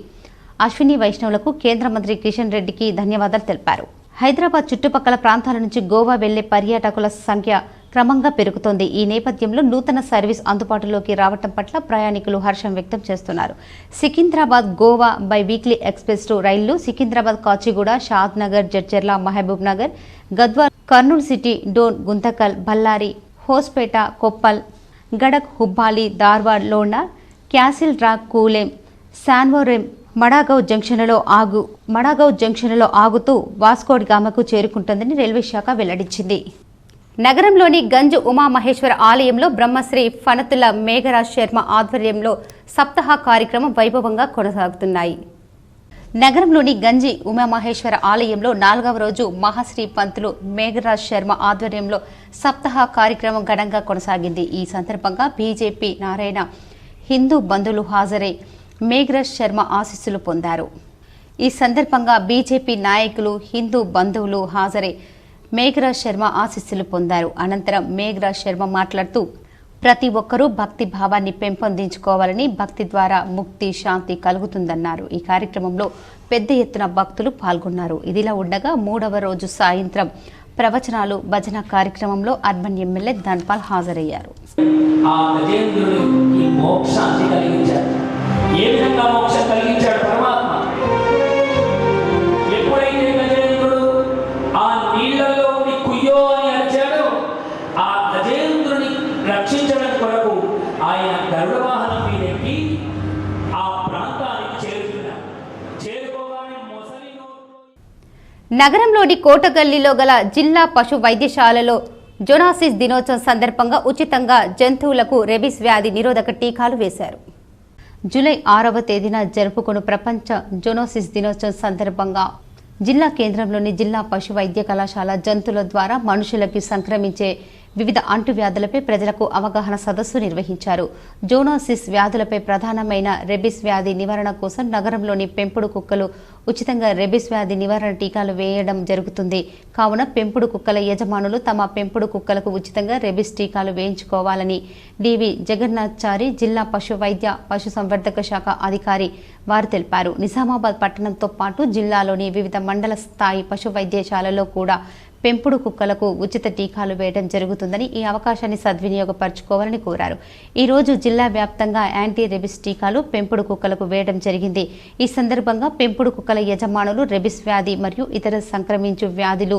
అశ్విని వైష్ణవులకు కేంద్ర మంత్రి కిషన్ రెడ్డికి ధన్యవాదాలు తెలిపారు. హైదరాబాద్ చుట్టుపక్కల ప్రాంతాల నుంచి గోవా వెళ్లే పర్యాటకుల సంఖ్య క్రమంగా పెరుగుతోంది. ఈ నేపథ్యంలో నూతన సర్వీస్ అందుబాటులోకి రావటం పట్ల ప్రయాణికులు హర్షం వ్యక్తం చేస్తున్నారు. Secunderabad Goa bi weekly express రైళ్లు Secunderabad, Kacheguda, Shad Nagar, Jadcherla, Mahbub Nagar, Gadwal, Kurnool city, Dhone, Guntakal, Bellary, Hospet, Koppal, Gadag, Hubballi, Dharwad, Londa, Castle Rock, Kulem, Sanvordem, Madgaon జంక్షన్లలో ఆగుతూ వాస్కోడిగామకు చేరుకుంటుందని రైల్వే శాఖ వెల్లడించింది. నగరంలోని గంజ్ ఉమామహేశ్వర ఆలయంలో బ్రహ్మశ్రీ ఫణతుల మేఘరాజ్ శర్మ ఆధ్వర్యంలో సప్తాహ కార్యక్రమం వైభవంగా కొనసాగుతున్నాయి. నగరంలోని గంజి ఉమామహేశ్వర ఆలయంలో 4వ రోజు మహాశ్రీ పంతులు మేఘరాజ్ శర్మ ఆధ్వర్యంలో సప్తాహ కార్యక్రమం ఘనంగా కొనసాగింది. ఈ సందర్భంగా బీజేపీ నారాయణ హిందూ బంధువులు హాజరై మేఘరాజ్ శర్మ ఆశీస్సులు పొందారు. ఈ సందర్భంగా బీజేపీ నాయకులు, హిందూ బంధువులు హాజరై మేఘరాజ్ శర్మ ఆశీస్సులు పొందారు. అనంతరం మేఘరాజ్ శర్మ మాట్లాడుతూ ప్రతి ఒక్కరూ భక్తి భావాన్ని పెంపొందించుకోవాలని, భక్తి ద్వారా ముక్తి, శాంతి కలుగుతుందన్నారు. ఈ కార్యక్రమంలో పెద్ద ఎత్తున భక్తులు పాల్గొన్నారు. ఇదిలా ఉండగా 3వ రోజు సాయంత్రం ప్రవచనాలు, భజన కార్యక్రమంలో అర్బన్ ఎమ్మెల్యే ధన్పాల్ హాజరయ్యారు. నగరంలోని కోటగల్లీలో గల జిల్లా పశు వైద్యశాలలో జోనాసిస్ దినోత్సవం సందర్భంగా ఉచితంగా జంతువులకు రెబీస్ వ్యాధి నిరోధక టీకాలు వేశారు. జూలై 6వ తేదీన జరుపుకున్న ప్రపంచ జోనాసిస్ దినోత్సవం సందర్భంగా జిల్లా కేంద్రంలోని జిల్లా పశు వైద్య కళాశాల జంతువుల ద్వారా మనుషులకు సంక్రమించే వివిధ అంటువ్యాధులపై ప్రజలకు అవగాహన సదస్సు నిర్వహించారు. జోనాసిస్ వ్యాధులపై ప్రధానమైన రెబీస్ వ్యాధి నివారణ కోసం నగరంలోని పెంపుడు కుక్కలు ఉచితంగా రెబీస్ వ్యాధి నివారణ టీకాలు వేయడం జరుగుతుంది. కావున పెంపుడు కుక్కల యజమానులు తమ పెంపుడు కుక్కలకు ఉచితంగా రెబీస్ టీకాలు వేయించుకోవాలని డివి జగన్నాథాచారి, జిల్లా పశు వైద్య పశు సంవర్ధక శాఖ అధికారి వారు తెలిపారు. నిజామాబాద్ పట్టణంతో పాటు జిల్లాలోని వివిధ మండల స్థాయి పశు వైద్యశాలలో కూడా పెంపుడు కుక్కలకు ఉచిత టీకాలు వేయడం జరుగుతుందని, ఈ అవకాశాన్ని సద్వినియోగపరచుకోవాలని కోరారు. ఈ రోజు జిల్లా వ్యాప్తంగా యాంటీ రెబీస్ టీకాలు పెంపుడు కుక్కలకు వేయడం జరిగింది. ఈ సందర్భంగా పెంపుడు కుక్కల యజమానులు రెబీస్ వ్యాధి మరియు ఇతర సంక్రమించు వ్యాధులు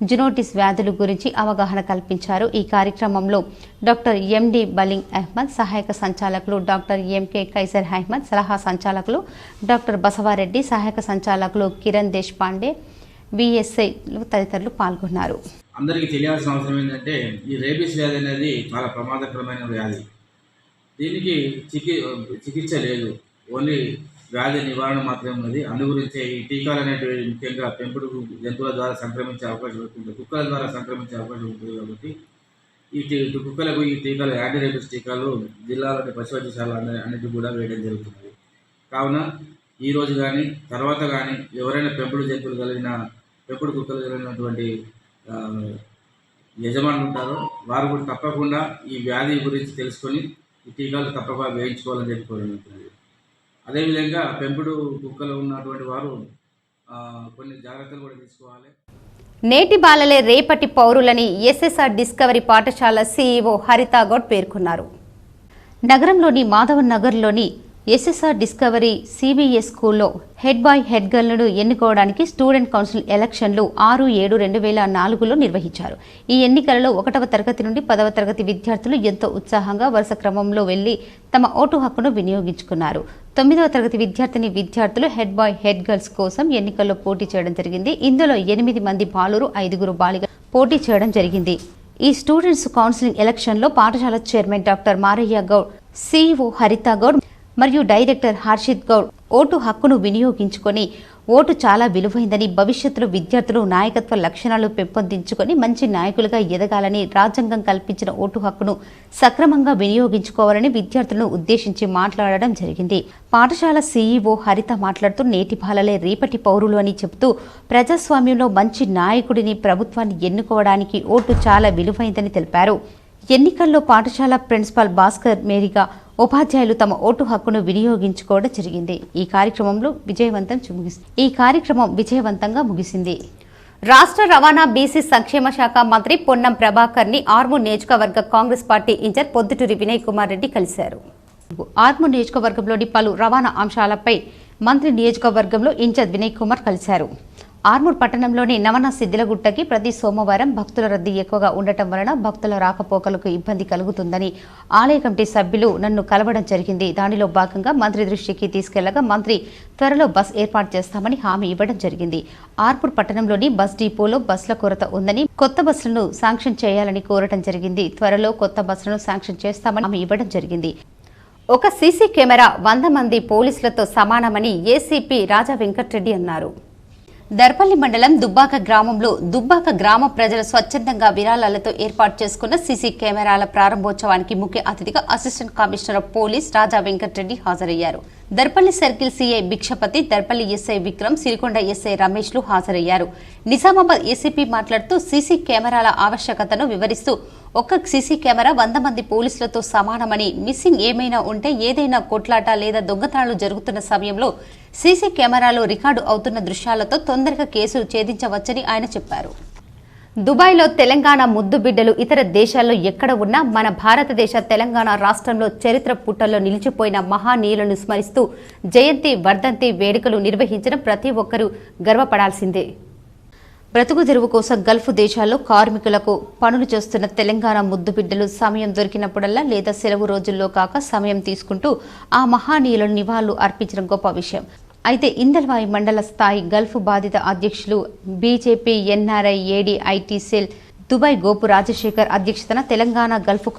జునోటిస్ వ్యాధుల గురించి అవగాహన కల్పించారు. ఈ కార్యక్రమంలో డాక్టర్ ఎండి బలింగ్ అహ్మద్, సహాయక సంచాలకులు డాక్టర్ ఎంకే కైసర్ అహ్మద్, సలహా సంచాలకులు డాక్టర్ బసవారెడ్డి, సహాయక సంచాలకులు కిరణ్ దేశపాండే, విఎస్ఐలు తదితరులు పాల్గొన్నారు. అందరికీ తెలియాల్సిన అవసరం ఏంటంటే ఈ రేబీస్ వ్యాధి అనేది చాలా ప్రమాదకరమైన వ్యాధి. దీనికి చికిత్స లేదు, ఓన్లీ వ్యాధి నివారణ మాత్రమే ఉన్నది. అందు గురించి ఈ టీకాలు అనేటివి ముఖ్యంగా పెంపుడు జంతువుల ద్వారా సంక్రమించే అవకాశం ఉంటుంది, కుక్కల ద్వారా సంక్రమించే అవకాశం ఉంటుంది. కాబట్టి ఈ కుక్కలకు ఈ టీకాలు, యాంటీ రేబీస్ టీకాలు జిల్లాలోని పశు వైద్యశాల అన్నిటి కూడా వేయడం జరుగుతుంది. కావున ఈరోజు కానీ తర్వాత కానీ ఎవరైనా పెంపుడు జంతువులు కలిగిన పెంపుడు కుక్కలు కలిగినటువంటి యజమానులు ఉంటారో వారు కూడా తప్పకుండా ఈ వ్యాధి గురించి తెలుసుకొని ఈ టీకాలు తప్పకుండా వేయించుకోవాలని చెప్పి కోరుకుంటున్నారు. అదేవిధంగా పెంపుడు కుక్కలు ఉన్నటువంటి వారు కొన్ని జాగ్రత్తలు కూడా తీసుకోవాలి. నేటి బాలలే రేపటి పౌరులని ఎస్ఎస్ఆర్ డిస్కవరీ పాఠశాల సీఈఓ హరితా గౌడ్ పేర్కొన్నారు. నగరంలోని మాధవన్ నగర్లోని ఎస్ఎస్ఆర్ డిస్కవరీ సిబిఎస్ స్కూల్లో హెడ్ బాయ్ హెడ్ గర్ల్ను ఎన్నుకోవడానికి స్టూడెంట్ కౌన్సిల్ ఎలక్షన్లు 6/7/2004లో నిర్వహించారు. ఈ ఎన్నికలలో 1వ తరగతి నుండి 10వ తరగతి విద్యార్థులు ఎంతో ఉత్సాహంగా వరుస క్రమంలో వెళ్లి తమ ఓటు హక్కును వినియోగించుకున్నారు. 9వ తరగతి విద్యార్థులు హెడ్ బాయ్ హెడ్ గర్ల్స్ కోసం ఎన్నికల్లో పోటీ చేయడం జరిగింది. ఇందులో 8 మంది బాలురు, 5 బాలికలు పోటీ చేయడం జరిగింది. ఈ స్టూడెంట్స్ కౌన్సిలింగ్ ఎలక్షన్లో పాఠశాల chairman doctor Maraiah Goud, CEO Haritha Goud మరియు డైరెక్టర్ హర్షిత్ గౌడ్ ఓటు హక్కును వినియోగించుకొని ఓటు చాలా విలువైందని, భవిష్యత్తులో విద్యార్థులు నాయకత్వ లక్షణాలు పెంపొందించుకొని మంచి నాయకులుగా ఎదగాలని, రాజ్యాంగం కల్పించిన ఓటు హక్కును సక్రమంగా వినియోగించుకోవాలని విద్యార్థులను ఉద్దేశించి మాట్లాడడం జరిగింది. పాఠశాల సీఈఓ హరిత మాట్లాడుతూ నేటి బాలలే రేపటి పౌరులు అని చెబుతూ ప్రజాస్వామ్యంలో మంచి నాయకుడిని, ప్రభుత్వాన్ని ఎన్నుకోవడానికి ఓటు చాలా విలువైందని తెలిపారు. ఎన్నికల్లో పాఠశాల ప్రిన్సిపాల్ భాస్కర్ మేరీగా ఉపాధ్యాయులు తమ ఓటు హక్కును వినియోగించుకోవడం జరిగింది. ఈ కార్యక్రమం విజయవంతంగా ముగిసింది. రాష్ట్ర రవాణా బీసీ సంక్షేమ శాఖ మంత్రి పొన్నం ప్రభాకర్ ని ఆర్మూర్ నియోజకవర్గ కాంగ్రెస్ పార్టీ ఇన్ఛార్జ్ పొద్దుటూరి వినయ్ కుమార్ రెడ్డి కలిశారు. ఆర్మూర్ నియోజకవర్గంలోని పలు రవాణా అంశాలపై మంత్రి నియోజకవర్గంలో ఇన్ఛార్జ్ వినయ్ కుమార్ కలిశారు. ఆర్మూర్ పట్టణంలోని నవన సిద్దిలగుట్టకి ప్రతి సోమవారం భక్తుల రద్దీ ఎక్కువగా ఉండటం వలన భక్తుల రాకపోకలకు ఇబ్బంది కలుగుతుందని ఆలయ కమిటీ సభ్యులు నన్ను కలవడం జరిగింది. దానిలో భాగంగా మంత్రి దృష్టికి తీసుకెళ్లగా మంత్రి త్వరలో బస్ ఏర్పాటు చేస్తామని హామీ ఇవ్వడం జరిగింది. ఆర్మూర్ పట్టణంలోని బస్ డిపోలో బస్సుల కొరత ఉందని, కొత్త బస్సులను శాంక్షన్ చేయాలని కోరటం జరిగింది. త్వరలో కొత్త బస్సులను శాంక్షన్ చేస్తామని హామీ ఇవ్వడం జరిగింది. ఒక సీసీ కెమెరా 100 మంది పోలీసులతో సమానమని ఏసీపీ రాజా వెంకటరెడ్డి అన్నారు. దర్పల్లి మండలం దుబ్బాక గ్రామంలో దుబ్బాక గ్రామ ప్రజలు స్వచ్ఛందంగా విరాళాలతో ఏర్పాటు చేసుకున్న సీసీ కెమెరాల ప్రారంభోత్సవానికి ముఖ్య అతిథిగా assistant commissioner of police Raja Venkatreddy హాజరయ్యారు. Darpalli circle CI Bhikshapati, Darpalli SI Vikram, Sirikonda SI రమేష్లు హాజరయ్యారు. నిజామాబాద్ ఏసీపీ మాట్లాడుతూ సీసీ కెమెరాల ఆవశ్యకతను వివరిస్తూ ఒక్క సీసీ కెమెరా 100 మంది పోలీసులతో సమానమని, మిస్సింగ్ ఏమైనా ఉంటే, ఏదైనా కొట్లాట లేదా దొంగతనాలు జరుగుతున్న సమయంలో సీసీ కెమెరాలో రికార్డు అవుతున్న దృశ్యాలతో తొందరగా కేసులు ఛేదించవచ్చని ఆయన చెప్పారు. దుబాయ్లో తెలంగాణ ముద్దు బిడ్డలు ఇతర దేశాల్లో ఎక్కడ ఉన్నా మన భారతదేశ తెలంగాణ రాష్ట్రంలో చరిత్ర పుటల్లో నిలిచిపోయిన మహానీయులను స్మరిస్తూ జయంతి, వర్ధంతి వేడుకలు నిర్వహించడం ప్రతి ఒక్కరూ గర్వపడాల్సిందే. బ్రతుకు తెరువు కోసం గల్ఫ్ దేశాల్లో కార్మికులకు పనులు చేస్తున్న తెలంగాణ ముద్దు బిడ్డలు సమయం దొరికినప్పుడల్లా లేదా సెలవు రోజుల్లో కాక సమయం తీసుకుంటూ ఆ మహానీయులను నివాళులు అర్పించడం గొప్ప విషయం. అయితే ఇందల్వాయి మండల స్థాయి గల్ఫ్ బాధిత అధ్యక్షులు BJP NRI AD IT cell Dubai Gopu Rajasekhar అధ్యక్షతన తెలంగాణ గల్ఫ్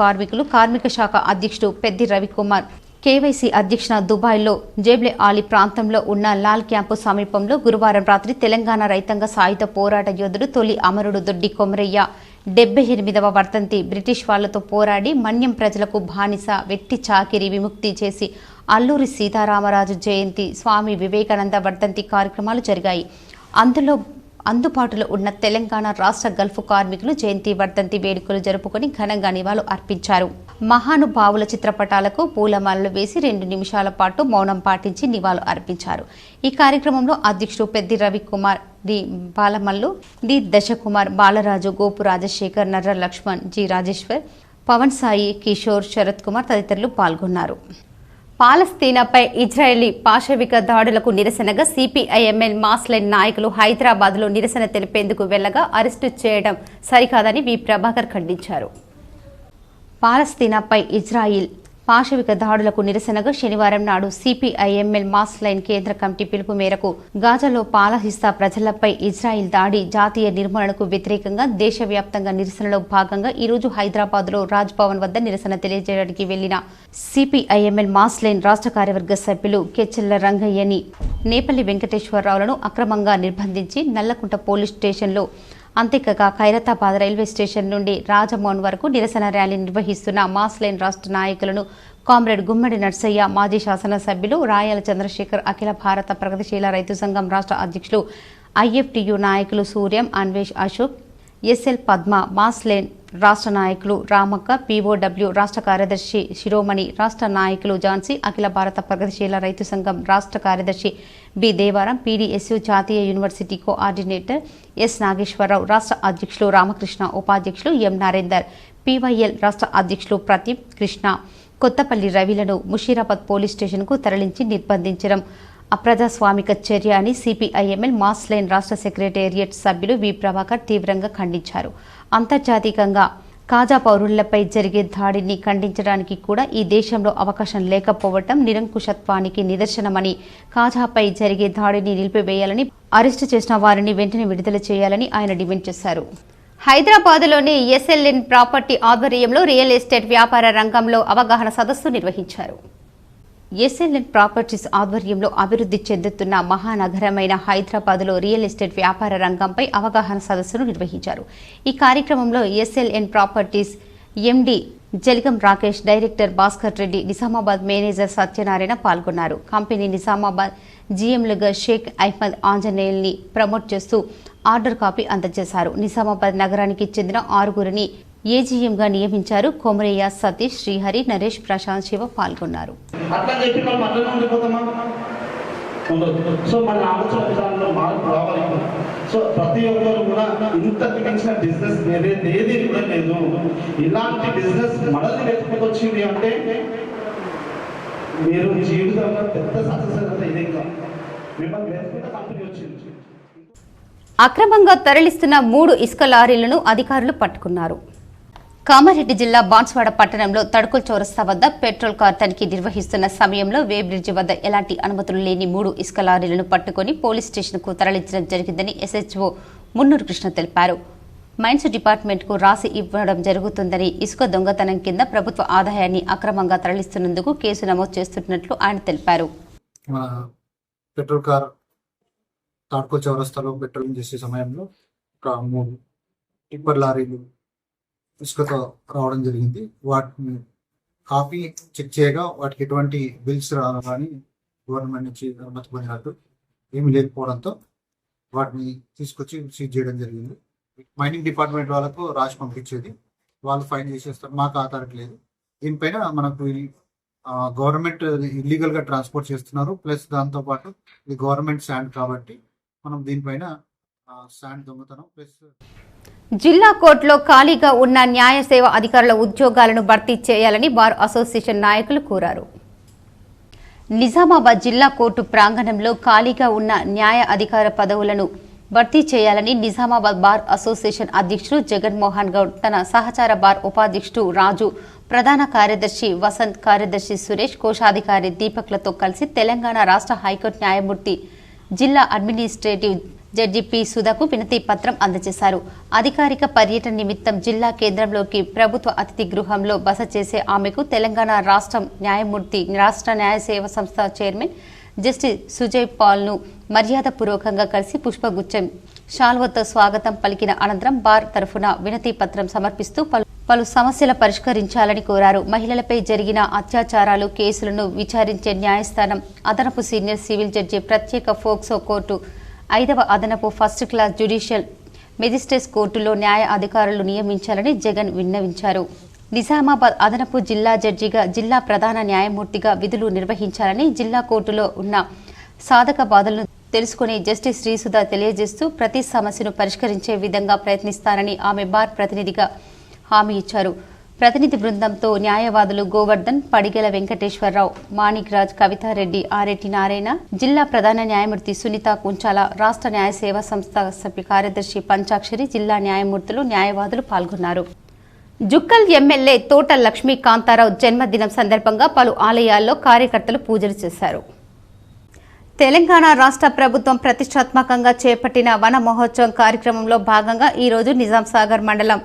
కార్మిక శాఖ అధ్యక్షుడు పెద్ది రవికుమార్ కేవైసీ అధ్యక్షన దుబాయ్లో జేబ్లే ఆలీ ప్రాంతంలో ఉన్న లాల్ క్యాంపు సమీపంలో గురువారం రాత్రి తెలంగాణ రైతాంగ సాయుధ పోరాట యోధుడు, తొలి అమరుడు దొడ్డి కొమరయ్య 78వ వర్ధంతి బ్రిటిష్ వాళ్లతో పోరాడి మన్యం ప్రజలకు బానిస, వెట్టి చాకిరి విముక్తి చేసి అల్లూరి సీతారామరాజు జయంతి, స్వామి వివేకానంద వర్ధంతి కార్యక్రమాలు జరిగాయి. అందుబాటులో ఉన్న తెలంగాణ రాష్ట్ర గల్ఫ్ కార్మికులు జయంతి, వర్ధంతి వేడుకలు జరుపుకొని ఘనంగా నివాళులు అర్పించారు. మహానుభావుల చిత్రపటాలకు పూలమాలలు వేసి 2 నిమిషాల పాటు మౌనం పాటించి నివాళులు అర్పించారు. ఈ కార్యక్రమంలో అధ్యక్షుడు Peddi Ravikumar, D Balamallu, D Dashakumar, Balaraju, Gopu Rajashekar, Narra Laxman, G Rajeshwar, Pavan Sai, Kishore, Sharath Kumar తదితరులు పాల్గొన్నారు. పాలస్తీనాపై ఇజ్రాయెలీ పాశవిక దాడులకు నిరసనగా సిపిఐఎంఎల్ మాస్లైన్ నాయకులు హైదరాబాద్లో నిరసన తెలిపేందుకు వెళ్లగా అరెస్టు చేయడం సరికాదని వి ప్రభాకర్ ఖండించారు. పాలస్తీనాపై ఇజ్రాయిల్ పాశవిక దాడులకు నిరసనగా శనివారం నాడు సిపిఐఎంఎల్ మాస్లైన్ కేంద్ర కమిటీ పిలుపు మేరకు గాజాలో పాలస్తీనా ప్రజలపై ఇజ్రాయిల్ దాడి జాతీయ నిర్మూలనకు వ్యతిరేకంగా దేశవ్యాప్తంగా నిరసనలో భాగంగా ఈరోజు హైదరాబాద్లో రాజ్ భవన్ వద్ద నిరసన తెలియజేయడానికి వెళ్లిన సిపిఐఎంఎల్ మాస్లైన్ రాష్ట్ర కార్యవర్గ సభ్యులు కెచెల్ల రంగయ్యని, నేపల్లి వెంకటేశ్వరరావులను అక్రమంగా నిర్బంధించి నల్లకుంట పోలీస్ స్టేషన్లో, అంతేకాక ఖైరతాబాద్ రైల్వే స్టేషన్ నుండి రాజమోహన్ వరకు నిరసన ర్యాలీ నిర్వహిస్తున్న మాస్లైన్ రాష్ట్ర నాయకులను కామ్రేడ్ గుమ్మడి నర్సయ్య, మాజీ శాసనసభ్యులు రాయాల చంద్రశేఖర్, అఖిల భారత ప్రగతిశీల రైతు సంఘం రాష్ట్ర అధ్యక్షులు, ఐఎఫ్టియు నాయకులు సూర్యం, అన్వేష్, అశోక్, ఎస్ఎల్ పద్మ, మాస్లైన్ రాష్ట్ర నాయకులు రామక్క, పీఓడబ్ల్యూ రాష్ట్ర కార్యదర్శి శిరోమణి, రాష్ట్ర నాయకులు ఝాన్సీ, అఖిల భారత ప్రగతిశీల రైతు సంఘం రాష్ట్ర కార్యదర్శి బి దేవారం, పీడీఎస్యు జాతీయ యూనివర్సిటీ కోఆర్డినేటర్ ఎస్ నాగేశ్వరరావు, రాష్ట్ర అధ్యక్షులు రామకృష్ణ, ఉపాధ్యక్షులు ఎం నరేందర్, పీవైఎల్ రాష్ట్ర అధ్యక్షులు ప్రదీప్ కృష్ణ, కొత్తపల్లి రవిలను ముషీరాబాద్ పోలీస్ స్టేషన్కు తరలించి నిర్బంధించడం అప్రజాస్వామిక చర్య అని సిపిఐఎంఎల్ మాస్లైన్ రాష్ట్ర సెక్రటేరియట్ సభ్యులు వి ప్రభాకర్ తీవ్రంగా ఖండించారు. అంతర్జాతీయంగా కాజా పౌరులపై జరిగే దాడిని ఖండించడానికి కూడా ఈ దేశంలో అవకాశం లేకపోవడం నిరంకుశత్వానికి నిదర్శనమని, కాజాపై జరిగే దాడిని నిలిపివేయాలని, అరెస్టు చేసిన వారిని వెంటనే విడుదల చేయాలని ఆయన డిమాండ్ చేశారు. హైదరాబాద్లోని ఎస్ఎల్ఎన్ ప్రాపర్టీ ఆధ్వర్యంలో రియల్ ఎస్టేట్ వ్యాపార రంగంలో అవగాహన సదస్సు నిర్వహించారు. ఎస్ఎల్ఎన్ ప్రాపర్టీస్ ఆధ్వర్యంలో అభివృద్ధి చెందుతున్న మహానగరమైన హైదరాబాద్లో రియల్ ఎస్టేట్ వ్యాపార రంగంపై అవగాహన సదస్సును నిర్వహించారు. ఈ కార్యక్రమంలో ఎస్ఎల్ఎన్ ప్రాపర్టీస్ ఎండి జలిగం రాకేష్, డైరెక్టర్ భాస్కర్ రెడ్డి, నిజామాబాద్ మేనేజర్ సత్యనారాయణ పాల్గొన్నారు. కంపెనీ నిజామాబాద్ జీఎంలుగా షేక్ అహ్మద్ ఆంజనేయుల్ని ప్రమోట్ చేస్తూ ఆర్డర్ కాపీ అందజేశారు. నిజామాబాద్ నగరానికి చెందిన 6గురిని ఏజీఎంగా నియమించారు. కొమరయ్య, సతీష్, శ్రీహరి, నరేష్, ప్రశాంత్, శివ పాల్గొన్నారు. సో మన ఆలోచన విధానంలో మార్పు రావాలి. సో ప్రతి ఒక్కరు కూడా ఇంతకు మించిన బిజినెస్ ఏది కూడా లేదు. ఇలాంటి బిజినెస్ మనల్ని వెతుకొచ్చింది అంటే మీరు జీవితంలో పెద్ద సక్సెస్ అంటే ఇదే కాదు, మిమ్మల్ని వెతుకుంటే కంపెనీ వచ్చింది. అక్రమంగా తరలిస్తున్న 3 ఇసుక లారీలను అధికారులు పట్టుకున్నారు. కామారెడ్డి జిల్లా బాన్స్వాడ పట్టణంలో తడుకుల్ చౌరస్తా వద్ద పెట్రోల్ కార్ తనిఖీ నిర్వహిస్తున్న సమయంలో వే బ్రిడ్జి వద్ద ఎలాంటి అనుమతులు లేని 3 ఇసుక లారీలను పట్టుకుని పోలీస్ స్టేషన్కు తరలించడం జరిగిందని ఎస్హెచ్ఓ మున్నూరు కృష్ణ తెలిపారు. మైన్స్ డిపార్ట్మెంట్కు రాసి ఇవ్వడం జరుగుతుందని, ఇసుక దొంగతనం కింద ప్రభుత్వ ఆదాయాన్ని అక్రమంగా తరలిస్తున్నందుకు కేసు నమోదు చేస్తున్నట్లు ఆయన తెలిపారు. పెట్రోల్ కార్ తాడ్కో చౌరస్తాలో పెట్రోలింగ్ చేసే సమయంలో ఒక 3 టిప్పర్ లారీలు ఇసుకతో రావడం జరిగింది. వాటిని కాపీ చెక్ చేయగా వాటికి ఎటువంటి బిల్స్ రాని గవర్నమెంట్ నుంచి అనుమతి పొందినట్టు ఏమి లేకపోవడంతో వాటిని తీసుకొచ్చి సీజ్ చేయడం జరిగింది. మైనింగ్ డిపార్ట్మెంట్ వాళ్ళకు రాసి పంపించేది, వాళ్ళు ఫైన్ చేసేస్తారు, మాకు అథారిటీ లేదు. దీనిపైన మనకు గవర్నమెంట్ ఇల్లీగల్గా ట్రాన్స్పోర్ట్ చేస్తున్నారు, ప్లస్ దాంతోపాటు ఇది గవర్నమెంట్ శాండ్ కాబట్టి మనం దీనిపైన శాండ్ దొంగతనం ప్లస్. జిల్లా కోర్టులో ఖాళీగా ఉన్న న్యాయ సేవ అధికారుల ఉద్యోగాలను భర్తీ చేయాలని బార్ అసోసియేషన్ నాయకులు కోరారు. నిజామాబాద్ జిల్లా కోర్టు ప్రాంగణంలో ఖాళీగా ఉన్న న్యాయ అధికార పదవులను భర్తీ చేయాలని నిజామాబాద్ బార్ అసోసియేషన్ అధ్యక్షుడు జగన్మోహన్ గౌడ్, తన సహచార బార్ ఉపాధ్యక్షుడు రాజు, ప్రధాన కార్యదర్శి వసంత్, కార్యదర్శి సురేష్, కోశాధికారి దీపక్లతో కలిసి తెలంగాణ రాష్ట్ర హైకోర్టు న్యాయమూర్తి, జిల్లా అడ్మినిస్ట్రేటివ్ జడ్జి పి సుధకు వినతి పత్రం అందజేశారు. అధికారిక పర్యటన నిమిత్తం జిల్లా కేంద్రంలోకి ప్రభుత్వ అతిథి గృహంలో బస చేసే ఆమెకు తెలంగాణ రాష్ట్ర న్యాయమూర్తి, రాష్ట్ర న్యాయ సేవ సంస్థ చైర్మన్ జస్టిస్ సుజయ్ పాల్ను మర్యాదపూర్వకంగా కలిసి పుష్పగుచ్చం, షాల్వతో స్వాగతం పలికిన అనంతరం బార్ తరఫున వినతి పత్రం సమర్పిస్తూ పలు సమస్యల పరిష్కరించాలని కోరారు. మహిళలపై జరిగిన అత్యాచారాలు కేసులను విచారించే న్యాయస్థానం, అదనపు సీనియర్ సివిల్ జడ్జి, ప్రత్యేక ఫోక్సో కోర్టు, 5వ అదనపు ఫస్ట్ క్లాస్ జ్యుడిషియల్ మెజిస్ట్రేట్స్ కోర్టులో న్యాయ అధికారులు నియమించాలని జగన్ విన్నవించారు. నిజామాబాద్ అదనపు జిల్లా జడ్జిగా, జిల్లా ప్రధాన న్యాయమూర్తిగా విధులు నిర్వహించాలని, జిల్లా కోర్టులో ఉన్న సాధక బాధలను తెలుసుకుని జస్టిస్ శ్రీసుధ తెలియజేస్తూ ప్రతి సమస్యను పరిష్కరించే విధంగా ప్రయత్నిస్తారని ఆమె బార్ ప్రతినిధిగా హామీ ఇచ్చారు. ప్రతినిధి బృందంతో న్యాయవాదులు గోవర్ధన్, పడిగెల వెంకటేశ్వరరావు, మాణిక్ రాజ్, కవితారెడ్డి, ఆరెడ్డి నారాయణ, జిల్లా ప్రధాన న్యాయమూర్తి సునీత కుంచాల, రాష్ట్ర న్యాయ సేవా సంస్థ సభ్య కార్యదర్శి పంచాక్షరి, జిల్లా న్యాయమూర్తులు, న్యాయవాదులు పాల్గొన్నారు. జుక్కల్ ఎమ్మెల్యే తోట లక్ష్మీ కాంతారావు జన్మదినం సందర్భంగా పలు ఆలయాల్లో కార్యకర్తలు పూజలు చేశారు. తెలంగాణ రాష్ట్ర ప్రభుత్వం ప్రతిష్టాత్మకంగా చేపట్టిన వన మహోత్సవం కార్యక్రమంలో భాగంగా ఈరోజు నిజాంసాగర్ మండలం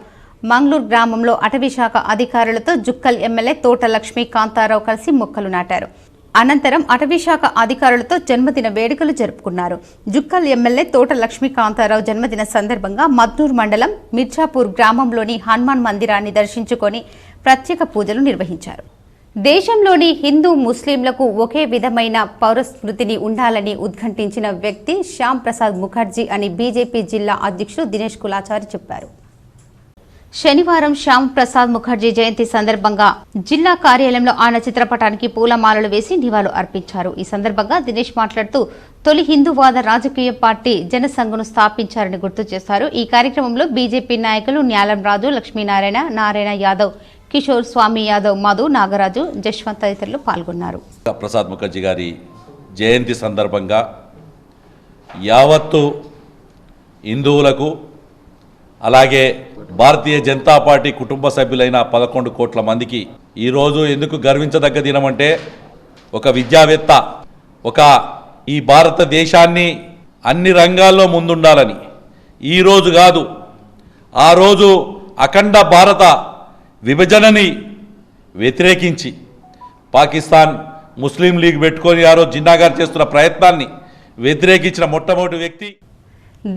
మంగ్లూర్ గ్రామంలో అటవీశాఖ అధికారులతో జుక్కల్ ఎమ్మెల్యే తోట లక్ష్మీ కాంతారావు కలిసి మొక్కలు నాటారు. అనంతరం అటవీశాఖ అధికారులతో జన్మదిన వేడుకలు జరుపుకున్నారు. జుక్కల్ ఎమ్మెల్యే తోట లక్ష్మీ కాంతారావు జన్మదిన సందర్భంగా మద్నూర్ మండలం మిర్జాపూర్ గ్రామంలోని హనుమాన్ మందిరాన్ని దర్శించుకొని ప్రత్యేక పూజలు నిర్వహించారు. దేశంలోని హిందూ ముస్లింలకు ఒకే విధమైన పౌరస్మృతిని ఉండాలని ఉద్ఘాటించిన వ్యక్తి శ్యామ్ ప్రసాద్ ముఖర్జీ అని బీజేపీ జిల్లా అధ్యక్షుడు దినేష్ కులాచారి చెప్పారు. శనివారం శ్యామ్ ప్రసాద్ ముఖర్జీ జయంతి సందర్భంగా జిల్లా కార్యాలయంలో ఆయన చిత్రపటానికి పూలమాలలు వేసి నివాళులు అర్పించారు. ఈ సందర్భంగా దినేష్ మాట్లాడుతూ తొలి హిందూవాద రాజకీయ పార్టీ జనసంఘ్ను స్థాపించారని గుర్తు చేశారు. ఈ కార్యక్రమంలో బీజేపీ నాయకులు న్యాలం రాజు, లక్ష్మీనారాయణ, నారాయణ యాదవ్, కిషోర్, స్వామి యాదవ్, మధు, నాగరాజు, జశ్వంత్ తదితరులు పాల్గొన్నారు. ప్రసాద్ ముఖర్జీ గారి జయంతి సందర్భంగా యావత్తు హిందువులకు అలాగే భారతీయ జనతా పార్టీ కుటుంబ సభ్యులైన 11 కోట్ల మందికి ఈరోజు ఎందుకు గర్వించదగ్గ దినమంటే ఒక విద్యావేత్త ఈ భారతదేశాన్ని అన్ని రంగాల్లో ముందుండాలని ఈరోజు కాదు ఆ రోజు అఖండ భారత విభజనని వ్యతిరేకించి పాకిస్తాన్ ముస్లిం లీగ్ పెట్టుకొని ఆ రోజు జిన్నా గారు చేస్తున్న ప్రయత్నాన్ని వ్యతిరేకించిన మొట్టమొదటి వ్యక్తి.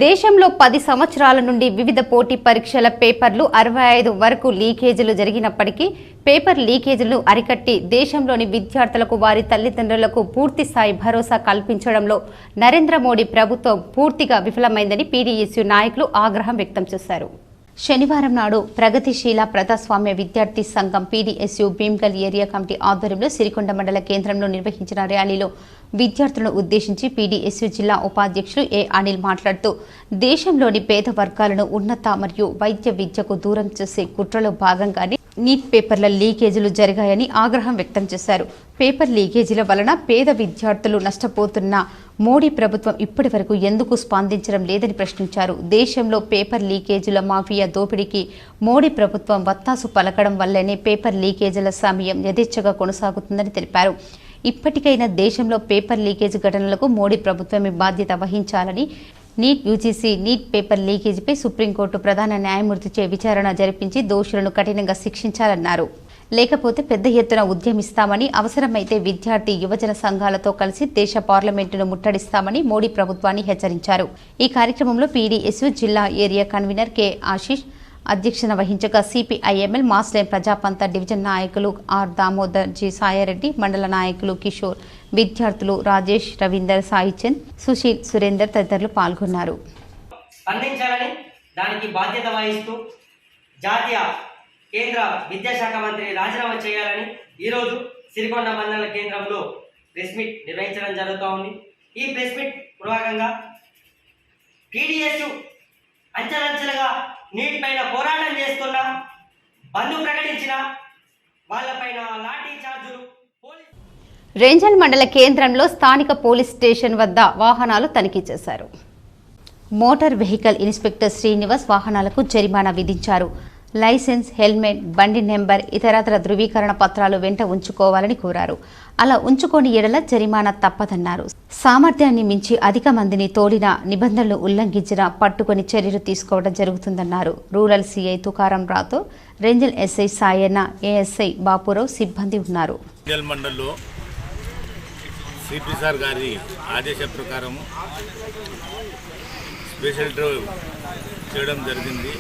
దేశంలో 10 సంవత్సరాల నుండి వివిధ పోటీ పరీక్షల పేపర్లు 65 వరకు లీకేజీలు జరిగినప్పటికీ పేపర్ లీకేజీలను అరికట్టి దేశంలోని విద్యార్థులకు వారి తల్లిదండ్రులకు పూర్తి స్థాయి భరోసా కల్పించడంలో నరేంద్ర మోడీ ప్రభుత్వం పూర్తిగా విఫలమైందని పీడీఎస్యూ నాయకులు ఆగ్రహం వ్యక్తం చేశారు. శనివారం నాడు ప్రగతిశీల ప్రజాస్వామ్య విద్యార్థి సంఘం పీడీఎస్యూ భీమ్గల్ ఏరియా కమిటీ ఆధ్వర్యంలో సిరికొండ మండల కేంద్రంలో నిర్వహించిన ర్యాలీలో విద్యార్థులను ఉద్దేశించి పీడీఎస్యూ జిల్లా ఉపాధ్యక్షులు ఏ అనిల్ మాట్లాడుతూ దేశంలోని పేద వర్గాలను ఉన్నత మరియు వైద్య విద్యకు దూరం చేసే కుట్రలో భాగంగానే నీట్ పేపర్ల లీకేజీలు జరిగాయని ఆగ్రహం వ్యక్తం చేశారు. పేపర్ లీకేజీల వలన పేద విద్యార్థులు నష్టపోతున్న మోడీ ప్రభుత్వం ఇప్పటి వరకు ఎందుకు స్పందించడం లేదని ప్రశ్నించారు. దేశంలో పేపర్ లీకేజీల మాఫియా దోపిడీకి మోడీ ప్రభుత్వం వత్తాసు పలకడం వల్లనే పేపర్ లీకేజీల సమయం యథేచ్ఛగా కొనసాగుతుందని తెలిపారు. ఇప్పటికైనా దేశంలో పేపర్ లీకేజీ ఘటనలకు మోడీ ప్రభుత్వమే బాధ్యత వహించాలని, నీట్ యూజీసీ నీట్ పేపర్ లీకేజీపై సుప్రీంకోర్టు ప్రధాన న్యాయమూర్తిచే విచారణ జరిపించి దోషులను కఠినంగా శిక్షించాలన్నారు. లేకపోతే పెద్ద ఎత్తున ఉద్యమిస్తామని, అవసరమైతే విద్యార్థి యువజన సంఘాలతో కలిసి దేశ పార్లమెంటును ముట్టడిస్తామని మోడీ ప్రభుత్వాన్ని హెచ్చరించారు. ఈ కార్యక్రమంలో పీడీఎస్యూ జిల్లా ఏరియా కన్వీనర్ కె ఆశీష్ అధ్యక్షత వహించగా సిపిఐఎంఎల్ మాస్లేం ప్రజాపంత డివిజన్ నాయకులు ఆర్ దామోదర్, జి సాయారెడ్డి, మండల నాయకులు కిషోర్, విద్యార్థులు రాజేష్, రవీందర్, సాయిచంద్, సుశీల్, సురేందర్ తదితరులు పాల్గొన్నారు. స్పందించాలని దానికి బాధ్యత వహిస్తూ జాతీయ కేంద్ర విద్యాశాఖ మంత్రి రాజీనామా చేయాలని ఈరోజు సిరికొండ మండల కేంద్రంలో ప్రెస్ మీట్ నిర్వహించడం జరుగుతూ ఉంది. ఈ ప్రెస్ మీట్ పూర్వకంగా పీడీఎస్యూ అంచెలంచెలుగా నీటి పైన పోరాటం చేస్తున్న, బంధు ప్రకటించిన వాళ్ళపైన లాఠీ చార్జులు. రేంజల్ మండల కేంద్రంలో స్థానిక పోలీస్ స్టేషన్ వద్ద వాహనాలు తనిఖీ చేశారు. మోటార్ వెహికల్ ఇన్స్పెక్టర్ శ్రీనివాస్ వాహనాలకు జరిమానా విధించారు. లైసెన్స్, హెల్మెట్, బండి నెంబర్, ఇతరత్ర ధృవీకరణ పత్రాలు వెంట ఉంచుకోవాలని కోరారు. అలా ఉంచుకోని ఎడల జరిమానా తప్పదన్నారు. సామర్థ్యాన్ని మించి అధిక మందిని తోలిన, నిబంధనలు ఉల్లంఘించిన పట్టుకొని చర్యలు తీసుకోవడం జరుగుతుందన్నారు. రూరల్ సీఐ తుకారం రాతో, రేంజల్ ఎస్ఐ సాయన్న, ఏఎస్ఐ బాపురావు సిబ్బంది ఉన్నారు. మండల్లో సిపి సార్ గారి ఆదేశ ప్రకారం స్పెషల్ డ్రైవ్ చేయడం జరిగింది.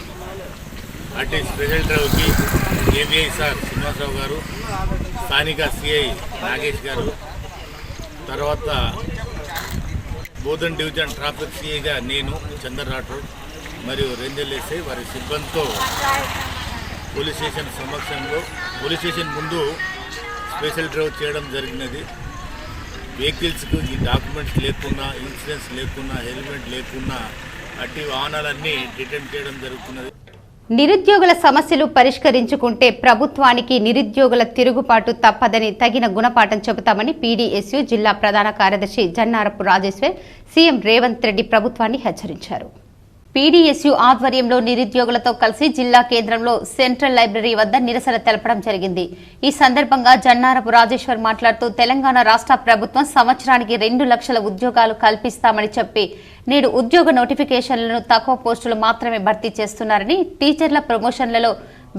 అటు స్పెషల్ డ్రైవ్కి ఏబిఐ సార్ శ్రీనివాసరావు గారు, స్థానిక సిఐ నాగేష్ గారు, తర్వాత బోధన్ డివిజన్ ట్రాఫిక్ సిఐగా నేను చందర్ రాఠోడ్ మరియు రేంజల్ ఎస్ఐ వారి సిబ్బందితో పోలీస్ స్టేషన్ సమక్షంలో పోలీస్ స్టేషన్ ముందు స్పెషల్ డ్రైవ్ చేయడం జరిగినది. వెహికల్స్కు ఈ డాక్యుమెంట్స్ లేకున్నా, ఇన్సూరెన్స్ లేకున్నా, హెల్మెట్ లేకున్నా అట్టి వాహనాలన్నీ డిటెక్ట్ చేయడం జరుగుతున్నది. నిరుద్యోగుల సమస్యలు పరిష్కరించుకుంటే ప్రభుత్వానికి నిరుద్యోగుల తిరుగుబాటు తప్పదని తగిన గుణపాఠం చెబుతామని పీడీఎస్యు జిల్లా ప్రధాన కార్యదర్శి జన్నారపు రాజేశ్వర్ సీఎం రేవంత్ రెడ్డి ప్రభుత్వాన్ని హెచ్చరించారు. పీడీఎస్యు ఆధ్వర్యంలో నిరుద్యోగులతో కలిసి జిల్లా కేంద్రంలో సెంట్రల్ లైబ్రరీ వద్ద నిరసన తెలపడం జరిగింది. ఈ సందర్భంగా జన్నారపు రాజేశ్వర్ మాట్లాడుతూ తెలంగాణ రాష్ట్ర ప్రభుత్వం సంవత్సరానికి 2 లక్షల ఉద్యోగాలు కల్పిస్తామని చెప్పి నేడు ఉద్యోగ నోటిఫికేషన్లను తక్కువ పోస్టులు మాత్రమే భర్తీ చేస్తున్నారని, టీచర్ల ప్రమోషన్లలో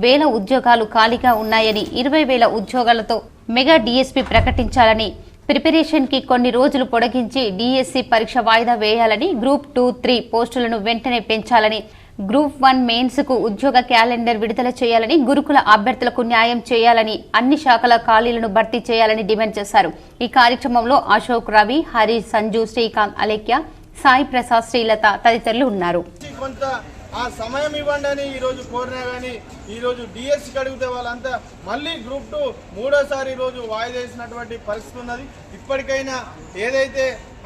1000 ఉద్యోగాలు ఖాళీగా ఉన్నాయని, 20,000 ఉద్యోగాలతో మెగా డీఎస్పీ ప్రకటించాలని, ప్రిపరేషన్ కి కొన్ని రోజులు పొడిగించి డీఎస్సీ పరీక్ష వాయిదా వేయాలని, గ్రూప్ 2, 3 పోస్టులను వెంటనే పెంచాలని, గ్రూప్ 1 మెయిన్స్ కు ఉద్యోగ క్యాలెండర్ విడుదల చేయాలని, గురుకుల అభ్యర్థులకు న్యాయం చేయాలని, అన్ని శాఖల ఖాళీలను భర్తీ చేయాలని డిమాండ్ చేశారు. ఈ కార్యక్రమంలో అశోక్, రవి, హరి, సంజు, శ్రీకాంత్, అలేఖ్య, సాయి ప్రసాద్, శ్రీలత తదితరులు ఉన్నారు. కొంత ఆ సమయం ఇవ్వండి అని ఈరోజు కోరినా కానీ ఈరోజు డిఎస్సికి అడిగితే వాళ్ళంతా మళ్ళీ గ్రూప్ 2 మూడోసారి ఈరోజు వాయిదా వేసినటువంటి పరిస్థితి ఉన్నది. ఇప్పటికైనా ఏదైతే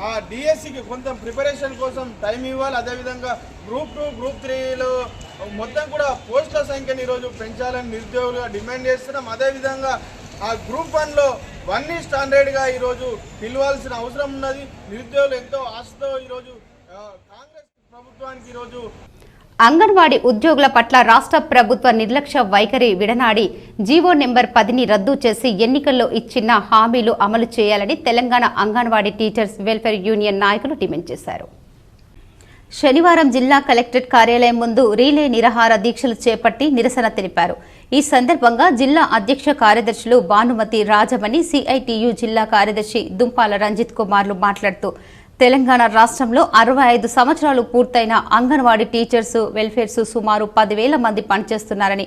ఆ డిఎస్సికి కొంత ప్రిపరేషన్ కోసం టైం ఇవ్వాలి. అదేవిధంగా గ్రూప్ 2, గ్రూప్ 3లో మొత్తం కూడా పోస్టుల సంఖ్యను ఈరోజు పెంచాలని నిరుద్యోగులుగా డిమాండ్ చేస్తున్నాం. అదేవిధంగా ఆ గ్రూప్ 1లో 1:100గా ఈరోజు పిలవాల్సిన అవసరం ఉన్నది. నిరుద్యోగులు ఎంతో ఆశతో ఈరోజు కాంగ్రెస్ ప్రభుత్వానికి ఈరోజు అంగన్వాడీ ఉద్యోగుల పట్ల రాష్ట్ర ప్రభుత్వ నిర్లక్ష్య వైఖరి విడనాడి జీవో నెంబర్ 10ని రద్దు చేసి ఎన్నికల్లో ఇచ్చిన హామీలు అమలు చేయాలని Telangana anganwadi teachers welfare union నాయకులు డిమాండ్ చేశారు. శనివారం జిల్లా కలెక్టరేట్ కార్యాలయం ముందు రీలే నిరాహార దీక్షలు చేపట్టి నిరసన తెలిపారు. ఈ సందర్భంగా జిల్లా అధ్యక్ష కార్యదర్శులు భానుమతి, రాజమణి, సిఐటియు జిల్లా కార్యదర్శి దుంపాల రంజిత్ కుమార్లు మాట్లాడుతూ తెలంగాణ రాష్ట్రంలో 65 సంవత్సరాలు పూర్తయిన అంగన్వాడీ టీచర్స్ వెల్ఫేర్స్ సుమారు 10,000 మంది పనిచేస్తున్నారని,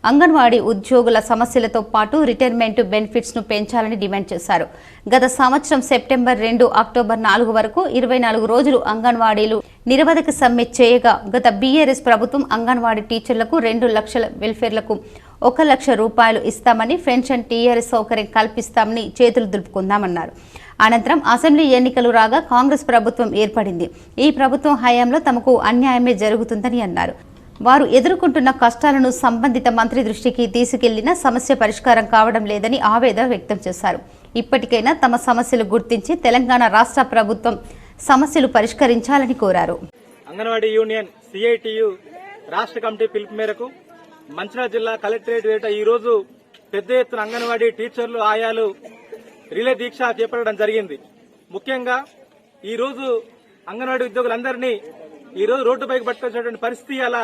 అంగన్వాడీ ఉద్యోగుల సమస్యలతో పాటు రిటైర్మెంట్ బెనిఫిట్స్ ను పెంచాలని డిమాండ్ చేశారు. గత సంవత్సరం సెప్టెంబర్ 2, అక్టోబర్ 4 వరకు 24 రోజులు అంగన్వాడీలు నిరవధిక సమ్మె చేయగా గత బీఆర్ఎస్ ప్రభుత్వం అంగన్వాడీ టీచర్లకు 2 లక్షల, వెల్ఫేర్లకు 1 లక్ష రూపాయలు ఇస్తామని, పెన్షన్ టీఆర్ఎస్ సౌకర్యం కల్పిస్తామని చేతులు దులుపుకుందామన్నారు. అనంతరం అసెంబ్లీ ఎన్నికలు రాగా కాంగ్రెస్ ప్రభుత్వం ఏర్పడింది. ఈ ప్రభుత్వం హయాంలో తమకు అన్యాయమే జరుగుతుందని అన్నారు. వారు ఎదుర్కొంటున్న కష్టాలను సంబంధిత మంత్రి దృష్టికి తీసుకెళ్లినా సమస్య పరిష్కారం కావడం లేదని ఆవేదన వ్యక్తం చేశారు. ఇప్పటికైనా తమ సమస్యలు గుర్తించి తెలంగాణ రాష్ట్ర ప్రభుత్వం సమస్యలు పరిష్కరించాలని కోరారు. అంగన్వాడీ యూనియన్ సిఐటియు రాష్ట్ర కమిటీ పిలుపు మేరకు మంచిర్యాల జిల్లా కలెక్టరేట్ వేట ఈ రోజు పెద్ద ఎత్తున అంగన్వాడీ టీచర్లు, ఆయాలు రిలే దీక్ష చేపట్టడం జరిగింది. ముఖ్యంగా ఈ రోజు అంగన్వాడీ ఉద్యోగులందరినీ ఈ రోజు రోడ్డుపైకి పట్టుకొచ్చినటువంటి పరిస్థితి అలా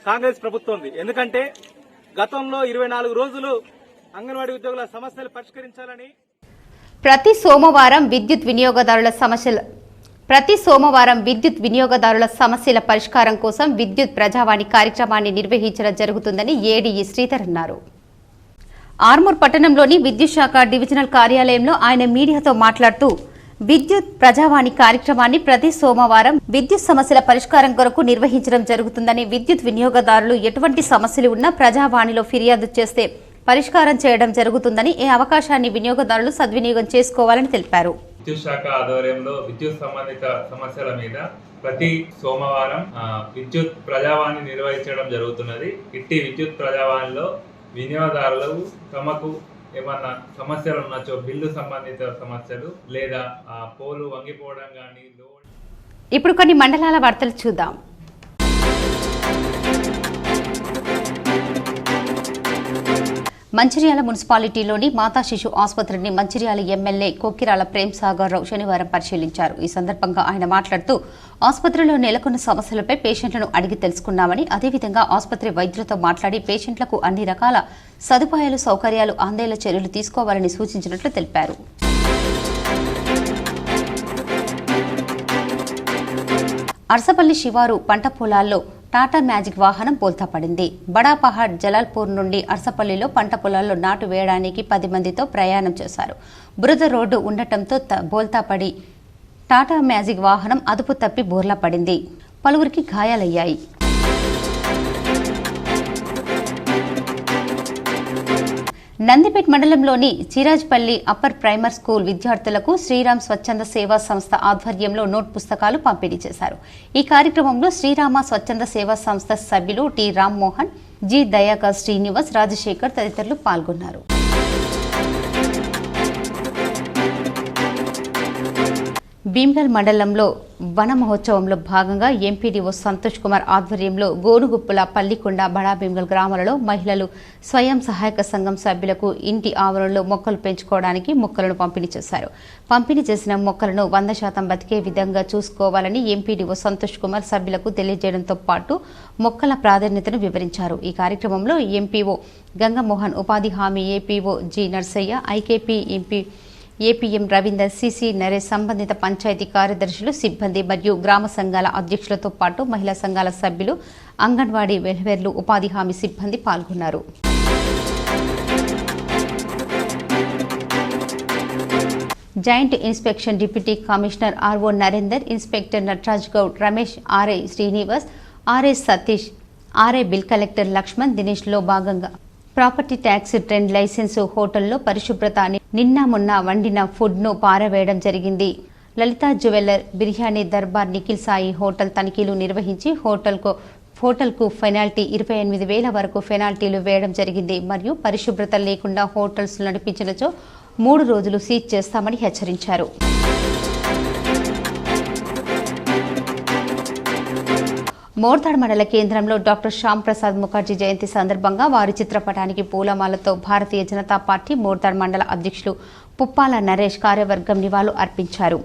కాంగ్రెస్ ప్రభుత్వం ఉంది. ఎందుకంటే గతంలో 24 రోజులు అంగన్వాడీ ఉద్యోగుల సమస్యలు పరిష్కరించాలని ప్రతి సోమవారం విద్యుత్ వినియోగదారుల సమస్యల పరిష్కారం కోసం విద్యుత్ ప్రజావాణి కార్యక్రమాన్ని నిర్వహించడం జరుగుతుందని ఏడీఈ శ్రీధర్ అన్నారు. ఆర్మూర్ పట్టణంలోని విద్యుత్ శాఖ డివిజనల్ కార్యాలయంలో ఆయన మీడియాతో మాట్లాడుతూ విద్యుత్ ప్రజావాణి కార్యక్రమాన్ని ప్రతి సోమవారం విద్యుత్ సమస్యల పరిష్కారం కొరకు నిర్వహించడం జరుగుతుందని, విద్యుత్ వినియోగదారులు ఎటువంటి సమస్యలు ఉన్నా ప్రజావాణిలో ఫిర్యాదు చేస్తే పరిష్కారం చేయడం జరుగుతుందని, ఈ అవకాశాన్ని వినియోగదారులు సద్వినియోగం చేసుకోవాలని తెలిపారు. విద్యుత్ శాఖ ఆధ్వర్యంలో విద్యుత్ సంబంధిత సమస్యల మీద ప్రతి సోమవారం విద్యుత్ ప్రజావాణి నిర్వహించడం జరుగుతున్నది. ఇట్టి విద్యుత్ ప్రజావాణిలో వినియోగదారులు తమకు ఏమన్నా సమస్యలు ఉన్నచో, బిల్లు సంబంధిత సమస్యలు లేదా పోలు వంగిపోవడం కానీ. ఇప్పుడు కొన్ని మండలాల వార్తలు చూద్దాం. మంచిర్యాల మున్సిపాలిటీలోని మాతా శిశు ఆసుపత్రిని మంచిర్యాల ఎమ్మెల్యే కొక్కిరాల ప్రేమ్ సాగర్ రావు శనివారం పరిశీలించారు. ఈ సందర్భంగా ఆయన మాట్లాడుతూ ఆసుపత్రిలో నెలకొన్న సమస్యలపై పేషెంట్లను అడిగి తెలుసుకున్నామని, అదేవిధంగా ఆసుపత్రి వైద్యులతో మాట్లాడి పేషెంట్లకు అన్ని రకాల సదుపాయాలు, సౌకర్యాలు అందేలా చర్యలు తీసుకోవాలని సూచించినట్లు తెలిపారు. అర్సపల్లి శివారు పంట పొలాల్లో టాటా మ్యాజిక్ వాహనం బోల్తాపడింది. బడాపహాడ్ జలాల్పూర్ నుండి అర్సపల్లిలో పంట పొలాల్లో నాటు వేయడానికి 10 మందితో ప్రయాణం చేశారు. బురద రోడ్డు ఉండటంతో బోల్తాపడి టాటా మ్యాజిక్ వాహనం అదుపు తప్పి బోర్లా పడింది. పలువురికి గాయాలయ్యాయి. నందిపేట్ మండలంలోని చిరాజ్పల్లి అప్పర్ ప్రైమరీ స్కూల్ విద్యార్థులకు శ్రీరామ్ స్వచ్ఛంద సేవా సంస్థ ఆధ్వర్యంలో నోట్ పుస్తకాలు పంపిణీ చేశారు. ఈ కార్యక్రమంలో శ్రీరామ స్వచ్ఛంద సేవా సంస్థ సభ్యులు టి రామ్మోహన్, జి దయాకర్, శ్రీనివాస్, రాజశేఖర్ తదితరులు పాల్గొన్నారు. భీమ్గల్ మండలంలో వన మహోత్సవంలో భాగంగా ఎంపీడీఓ సంతోష్ కుమార్ ఆధ్వర్యంలో గోనుగుప్పుల, పల్లికొండ, బడా భీమ్గల్ గ్రామాలలో మహిళలు స్వయం సహాయక సంఘం సభ్యులకు ఇంటి ఆవరణలో మొక్కలు పెంచుకోవడానికి మొక్కలను పంపిణీ చేశారు. పంపిణీ చేసిన మొక్కలను 100% బతికే విధంగా చూసుకోవాలని ఎంపీడీఓ సంతోష్ కుమార్ సభ్యులకు తెలియజేయడంతో పాటు మొక్కల ప్రాధాన్యతను వివరించారు. ఈ కార్యక్రమంలో ఎంపీఓ గంగమోహన్, ఉపాధి హామీ APO G Narsaiah, IKP MP APM Ravinder, CC Naresh, సంబంధిత పంచాయతీ కార్యదర్శులు, సిబ్బంది మరియు గ్రామ సంఘాల అధ్యక్షులతో పాటు మహిళా సంఘాల సభ్యులు, అంగన్వాడీ వెల్ఫేర్లు, ఉపాధి హామీ సిబ్బంది పాల్గొన్నారు. Joint inspection deputy commissioner RO Narender, inspector Nataraj Goud, Ramesh, RI Srinivas, RI Satish, RI bill collector Laxman, దినేష్లో భాగంగా ప్రాపర్టీ ట్యాక్స్ ట్రెండ్ లైసెన్సు హోటల్లో పరిశుభ్రత, నిన్న మొన్న వండిన ఫుడ్ను పారవేయడం జరిగింది. లలిత జ్యువెల్లర్, బిర్యానీ దర్బార్, నిఖిల్ సాయి హోటల్ తనిఖీలు నిర్వహించి హోటల్కు పెనాల్టీ 28,000 వరకు పెనాల్టీలు వేయడం జరిగింది. మరియు పరిశుభ్రత లేకుండా హోటల్స్ నడిపించినచో 3 రోజులు సీజ్ చేస్తామని హెచ్చరించారు. మోర్తాడ్ మండల కేంద్రంలో డాక్టర్ శ్యామ్ ప్రసాద్ ముఖర్జీ జయంతి సందర్భంగా వారి చిత్రపటానికి పూలమాలతో భారతీయ జనతా పార్టీ మోర్తాడ్ మండల అధ్యక్షులు పుప్పాల నరేష్ కార్యవర్గం నివాళులు అర్పించారు.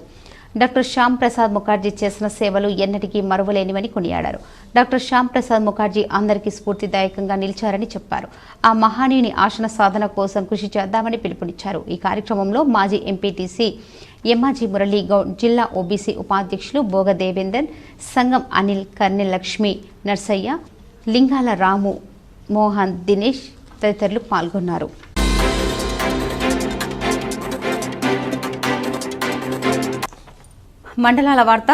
డాక్టర్ శ్యామ్ ప్రసాద్ ముఖర్జీ చేసిన సేవలు ఎన్నటికీ మరువలేనివని కొనియాడారు. డాక్టర్ శ్యామ్ ప్రసాద్ ముఖర్జీ అందరికీ స్ఫూర్తిదాయకంగా నిలిచారని చెప్పారు. ఆ మహానీయుని ఆశన సాధన కోసం కృషి చేద్దామని పిలుపునిచ్చారు. ఈ కార్యక్రమంలో మాజీ ఎంపీటీసీ ఎమ్మాజీ మురళీ గౌడ్, జిల్లా ఓబీసీ ఉపాధ్యక్షులు బోగ దేవేందర్, సంఘం అనిల్, కర్నెల్ లక్ష్మి, నర్సయ్య, లింగాల రాము, మోహన్, దినేష్ తదితరులు పాల్గొన్నారు. మండలాల వార్త.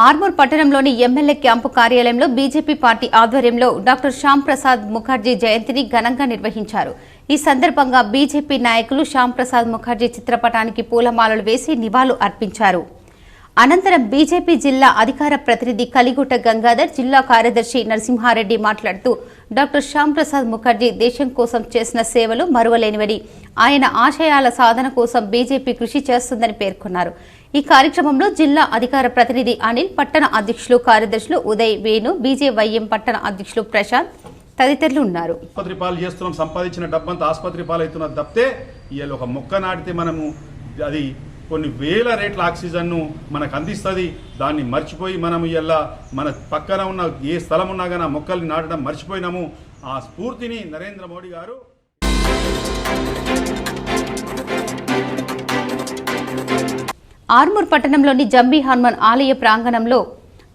ఆర్మూర్ పట్టణంలోని ఎమ్మెల్యే క్యాంపు కార్యాలయంలో బీజేపీ పార్టీ ఆధ్వర్యంలో డాక్టర్ శ్యామ్ ప్రసాద్ ముఖర్జీ జయంతిని ఘనంగా నిర్వహించారు. ఈ సందర్భంగా బీజేపీ నాయకులు శ్యామ్ ప్రసాద్ ముఖర్జీ చిత్రపటానికి పూలమాలలు వేసి నివాళులు అర్పించారు. అనంతరం బీజేపీ జిల్లా అధికార ప్రతినిధి కలిగుట్ట గంగాధర్, జిల్లా కార్యదర్శి నరసింహారెడ్డి మాట్లాడుతూ డాక్టర్ శ్యామ్ ప్రసాద్ ముఖర్జీ దేశం కోసం చేసిన సేవలు మరువలేనివని, ఆయన ఆశయాల సాధన కోసం బీజేపీ కృషి చేస్తుందని పేర్కొన్నారు. ఈ కార్యక్రమంలో జిల్లా అధికార ప్రతినిధి అనిల్, పట్టణ అధ్యక్షులు, కార్యదర్శులు ఉదయ్, వేణు, బీజేవైఎం పట్టణ అధ్యక్షులు ప్రశాంత్ తదితరులు ఉన్నారు. ఆసుపత్రి పాలు చేస్తున్నాం, సంపాదించిన డబ్బంతా ఆసుపత్రి పాలు అవుతున్నది తప్పితే ఇవాళ ఒక మొక్క నాటితే మనము అది కొన్ని వేల రేట్ల ఆక్సిజన్ను మనకు అందిస్తుంది. దాన్ని మర్చిపోయి మనం ఇలా మన పక్కన ఉన్న ఏ స్థలం ఉన్నా కానీ ఆ మొక్కల్ని నాటడం మర్చిపోయినాము. ఆ స్ఫూర్తిని నరేంద్ర మోడీ గారు ఆర్మూర్ పట్టణంలోని జంబీ హనుమాన్ ఆలయ ప్రాంగణంలో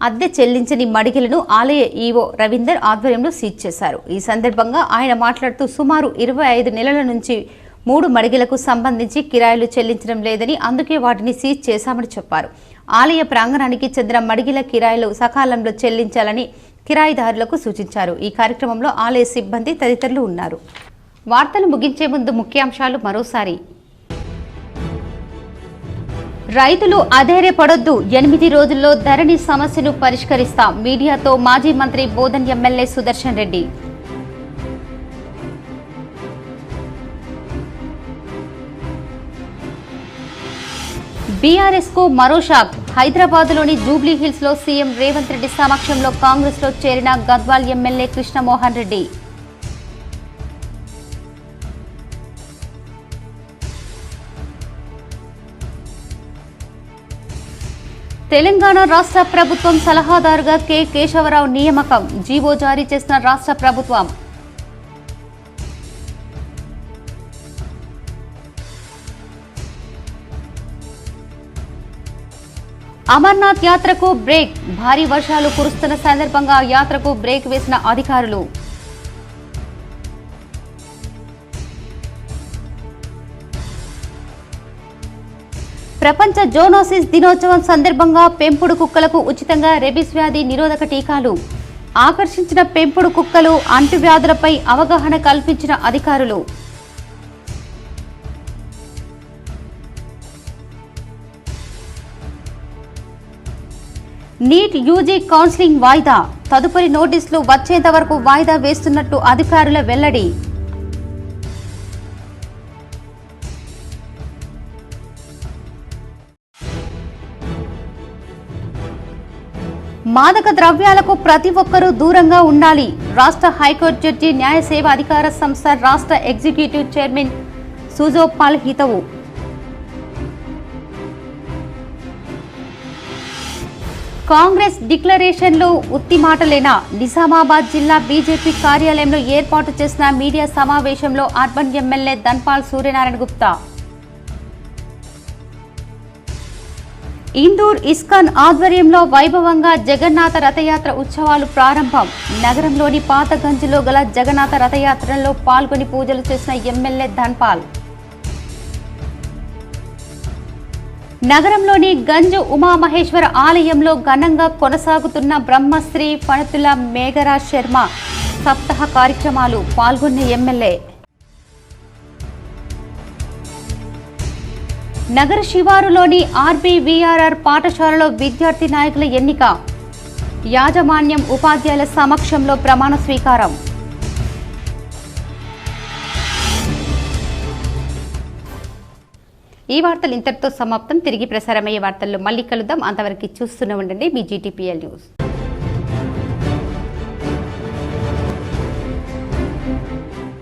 అద్దె చెల్లించని మడిగలను ఆలయ ఈవో రవీందర్ ఆధ్వర్యంలో సీజ్ చేశారు. ఈ సందర్భంగా ఆయన మాట్లాడుతూ సుమారు 25 నెలల నుంచి 3 మడిగలకు సంబంధించి కిరాయిలు చెల్లించడం లేదని, అందుకే వాటిని సీజ్ చేశామని చెప్పారు. ఆలయ ప్రాంగణానికి చెందిన మడిగిల కిరాయిలు సకాలంలో చెల్లించాలని కిరాయిదారులకు సూచించారు. ఈ కార్యక్రమంలో ఆలయ సిబ్బంది తదితరులు ఉన్నారు. వార్తలు ముగించే ముందు ముఖ్యాంశాలు మరోసారి. రైతులు అధైర్యపడొద్దు, 8 రోజుల్లో ధరణి సమస్యను పరిష్కరిస్తాం, మీడియాతో మాజీ మంత్రి బోధన్ ఎమ్మెల్యే సుదర్శన్ రెడ్డి. బీఆర్ఎస్ కు మరో షాక్, హైదరాబాద్లోని జూబ్లీ హిల్స్ లో సీఎం రేవంత్ రెడ్డి సమక్షంలో కాంగ్రెస్ లో చేరిన గద్వాల్ ఎమ్మెల్యే కృష్ణమోహన్ రెడ్డి. తెలంగాణ రాష్ట్ర ప్రభుత్వం సలహాదారుగా కె కేశవరావు నియామకం, జీవో జారీ చేసిన రాష్ట్ర ప్రభుత్వం. అమర్నాథ్ యాత్రకు బ్రేక్, భారీ వర్షాలు కురుస్తున్న సందర్భంగా యాత్రకు బ్రేక్ వేసిన అధికారులు. ప్రపంచ జోనోసిస్ దినోత్సవం సందర్భంగా పెంపుడు కుక్కలకు ఉచితంగా రెబీస్ వ్యాధి నిరోధక టీకాలు, ఆకర్షించిన పెంపుడు కుక్కలు అంటువ్యాధులపై అవగాహన కల్పించిన అధికారులు. నీట్ యూజీ కౌన్సిలింగ్ వాయిదా, తదుపరి నోటీసులు వచ్చేంత వరకు వాయిదా వేస్తున్నట్టు అధికారుల వెల్లడి. మాదక ద్రవ్యాలకు ప్రతి ఒక్కరూ దూరంగా ఉండాలి. రాష్ట్ర హైకోర్టు జడ్జి న్యాయ సేవ అధికార సంస్థ రాష్ట్ర ఎగ్జిక్యూటివ్ చైర్మన్ సుజోపాల్ హితవు. కాంగ్రెస్ డిక్లరేషన్లు ఉత్తి మాటలేనా? నిజామాబాద్ జిల్లా బీజేపీ కార్యాలయంలో ఏర్పాటు చేసిన మీడియా సమావేశంలో urban MLA Dhanpal Suryanarayana Gupta. Indur ISKCON ఆధ్వర్యంలో వైభవంగా జగన్నాథ రథయాత్ర ఉత్సవాలు ప్రారంభం. నగరంలోని పాతగంజ్లో గల జగన్నాథ రథయాత్రలో పాల్గొని పూజలు చేసిన ఎమ్మెల్యే ధన్పాల్. నగరంలోని గంజ్ ఉమామహేశ్వర ఆలయంలో ఘనంగా కొనసాగుతున్న బ్రహ్మశ్రీ ఫణతుల మేఘరాజ్ శర్మ సప్తాహ కార్యక్రమాలు పాల్గొన్న ఎమ్మెల్యే. నగర శివారులోని ఆర్బీవీఆర్ఆర్ పాఠశాలలో విద్యార్థి నాయకుల ఎన్నిక. యాజమాన్యం ఉపాధ్యాయుల సమక్షంలో ప్రమాణ స్వీకారం. ఈ వార్తలు ఇంతటితో సమాప్తం. తిరిగి ప్రసారమయ్యే వార్తల్లో మళ్ళీ కలుద్దాం. అంతవరకు చూస్తూనే ఉండండి మీ GTPL న్యూస్.